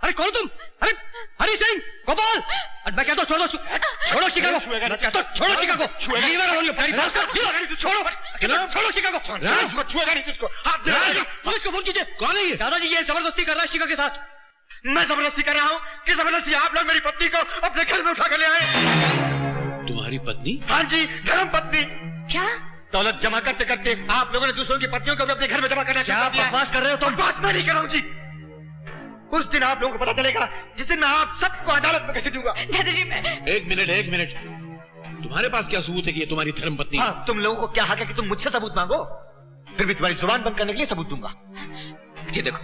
अरे कौन तुम? अरे हरी सिंह, गोपाल! मैं कहता हूँ छोड़ो, छोड़ो शिखा को। छोड़ो शिखा को। छोड़ो शिखा को। राज मत छुएगा नहीं तुझको। पुलिस को फोन कीजिए। कौन है ये? दादाजी ये जबरदस्ती कर रहा है शिखा के साथ। मैं जबरदस्ती कर रहा हूँ कि जबरदस्ती आप लोग मेरी पत्नी को अपने घर में उठा कर ले आए। तुम्हारी पत्नी? हाँ जी, धर्म पत्नी। क्या? दौलत जमा करते करते आप लोगों ने दूसरों की पत्नियों को भी अपने घर में जमा करना क्या बकवास कर रहे हो तुम? बकवास मैं नहीं कर रहा हूँ जी। उस दिन आप लोगों को पता चलेगा जिस दिन मैं आप सबको अदालत में घसीटूंगा। दादाजी मैं एक मिनट तुम्हारे पास क्या सबूत है कि ये तुम्हारी धर्मपत्नी है? हाँ, तुम लोगों को क्या हक है कि तुम मुझसे सबूत मांगो? फिर भी तुम्हारी जुबान बंद करने के लिए सबूत दूंगा। ये देखो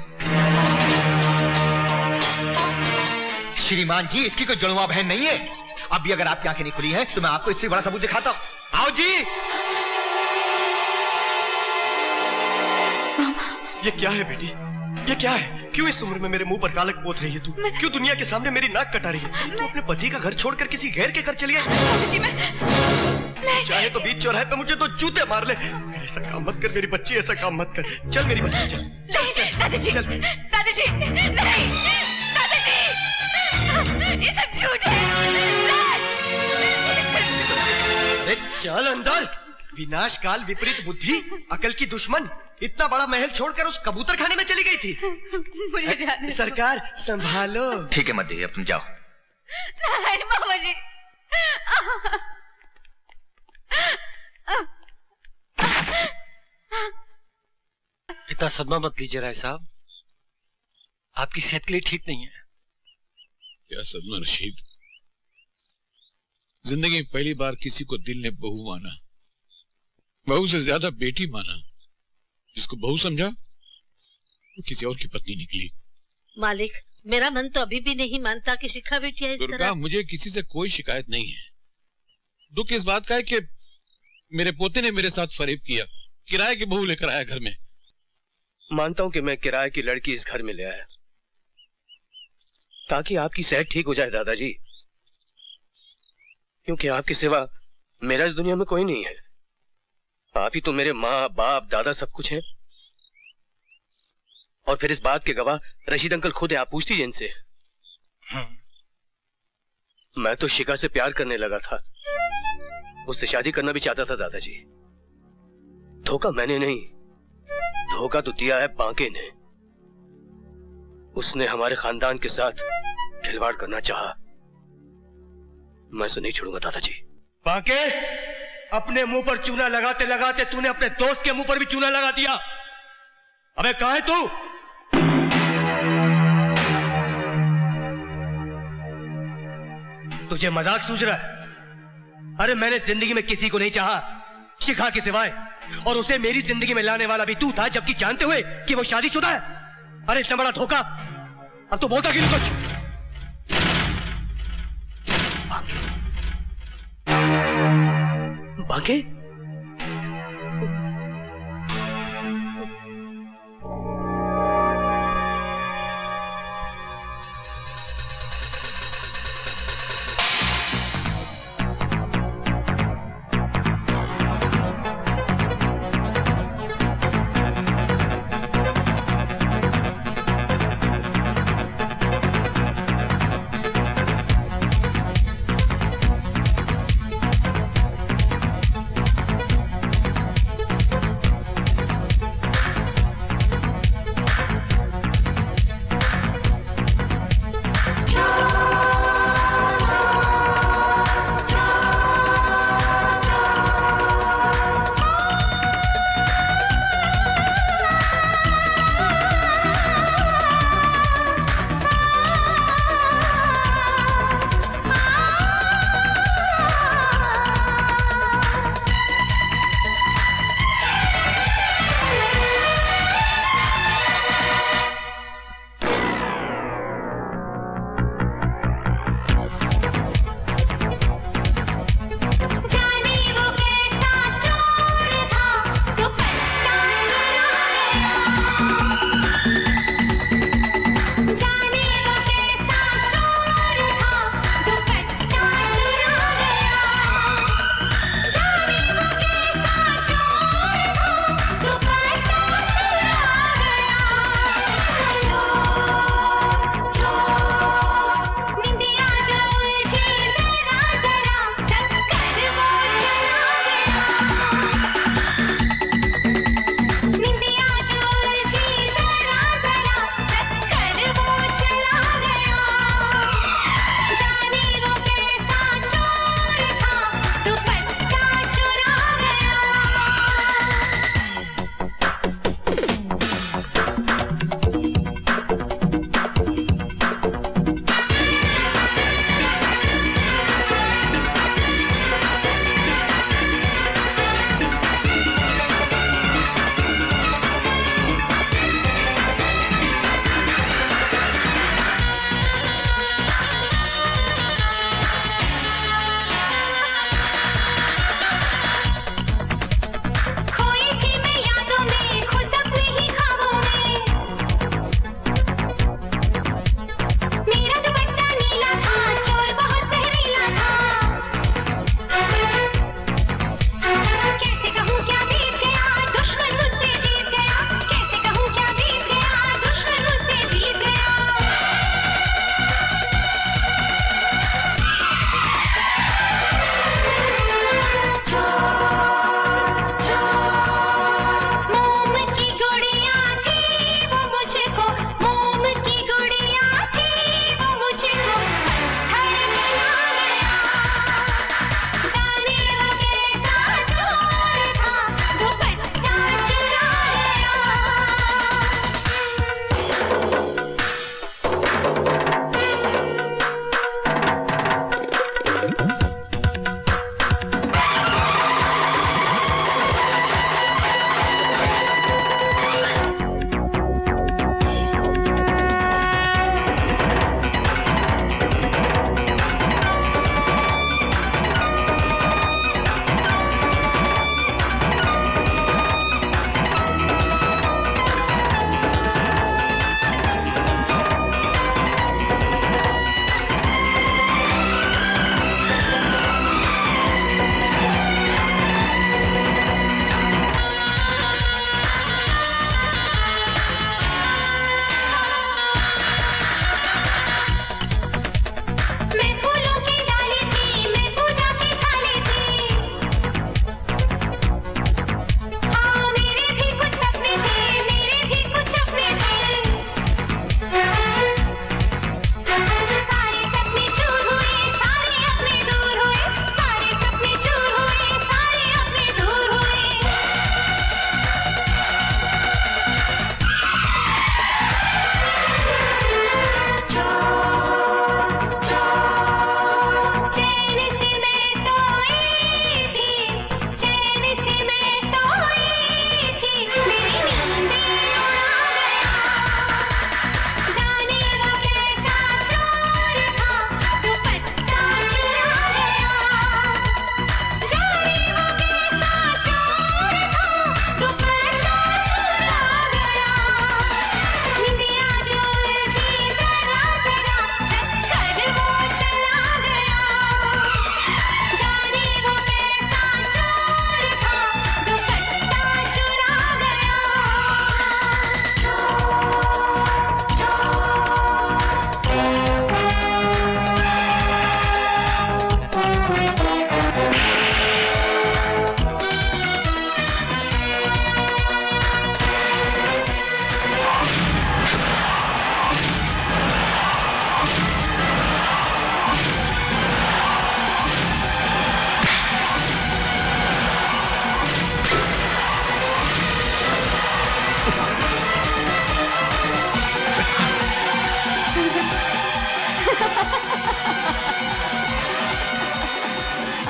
श्रीमान जी, इसकी कोई जुड़वा बहन नहीं है। अभी अगर आपकी आंखें नहीं खुली हैं तो मैं आपको इससे बड़ा सबूत दिखाता हूँ। आओ जी। ये क्या है बेटी, ये क्या है? क्यों इस उम्र में मेरे मुंह पर कालक पोत रही है तू? क्यों दुनिया के सामने मेरी नाक कटा रही है? तू अपने पति का घर छोड़कर किसी गैर के घर चली आई? चाहे तो बीच चौराहे पे मुझे तो जूते मार ले। ऐसा काम मत कर मेरी बच्ची, ऐसा काम मत कर। चल मेरी बच्ची चल। दादाजी, दादाजी नहीं, दादाजी ये सब झूठ है। राज, अरे चल अंदर। विनाश काल विपरीत बुद्धि, अकल की दुश्मन, इतना बड़ा महल छोड़कर उस कबूतर खाने में चली गई थी। मुझे जाने सरकार संभालो। ठीक है मत अब तुम जाओ। नहीं मामा जी। इतना सदमा मत लीजिए राय साहब, आपकी सेहत के लिए ठीक नहीं है। क्या सदमा रशीद, जिंदगी में पहली बार किसी को दिल ने बहू माना, बहू से ज्यादा बेटी माना। जिसको बहू समझा वो किसी और की पत्नी निकली। मालिक, मेरा मन तो अभी भी नहीं मानता कि शिखा बिटिया इस दुर्गा, तरह। मुझे किसी से कोई शिकायत नहीं है। दुख इस बात का है कि मेरे पोते ने मेरे साथ फरेब किया, किराए की बहू लेकर आया घर में। मानता हूं कि मैं किराए की लड़की इस घर में ले आया ताकि आपकी सेहत ठीक हो जाए दादाजी, क्योंकि आपके सिवा मेरा इस दुनिया में कोई नहीं है। आप ही तो मेरे माँ बाप दादा सब कुछ हैं। और फिर इस बात के गवाह रशीद अंकल खुद है, आप पूछ लीजिए इनसे। मैं तो शिखा से प्यार करने लगा था, उससे शादी करना भी चाहता था दादाजी। धोखा मैंने नहीं, धोखा तो दिया है बांके ने। उसने हमारे खानदान के साथ खिलवाड़ करना चाहा। मैं उसे नहीं छोड़ूंगा दादाजी। बांके, अपने मुंह पर चूना लगाते लगाते तूने अपने दोस्त के मुंह पर भी चूना लगा दिया। अबे कहां है तू? तुझे मजाक सूझ रहा है? अरे मैंने जिंदगी में किसी को नहीं चाहा शिखा के सिवाय, और उसे मेरी जिंदगी में लाने वाला भी तू था, जबकि जानते हुए कि वो शादीशुदा है। अरे इतना बड़ा धोखा, अब तो बोलता क्यों नहीं कुछ? बांके?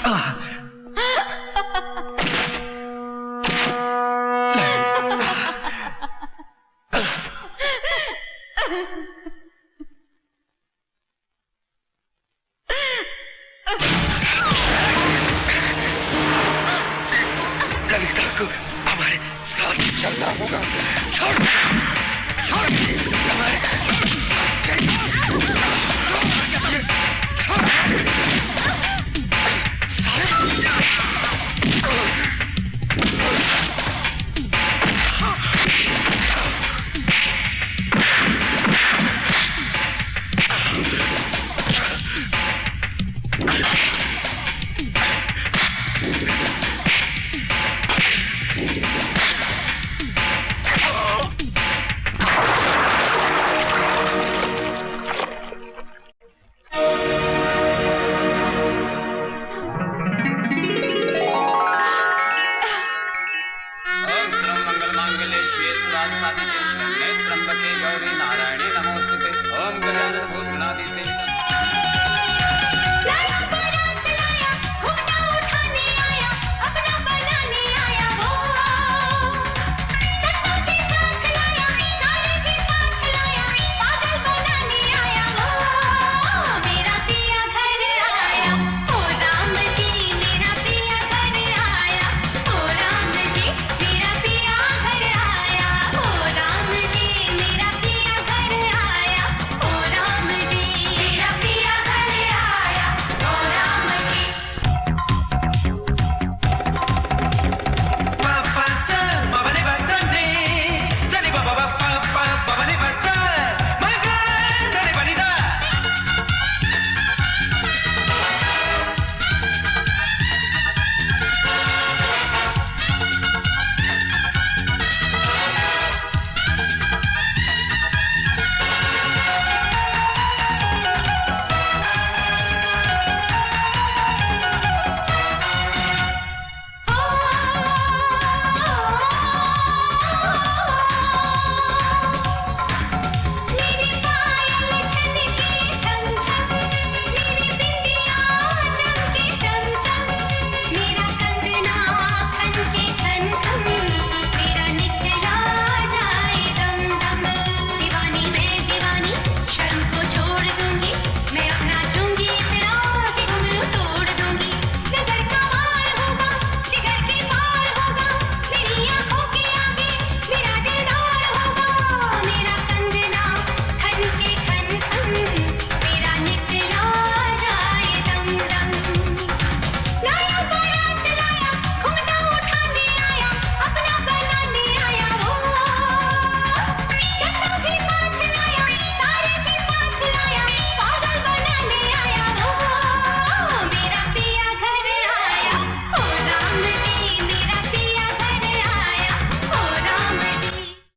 ललिता को हमारे साथ चलना होगा। छोड़ छोड़ हमारे साथ चल।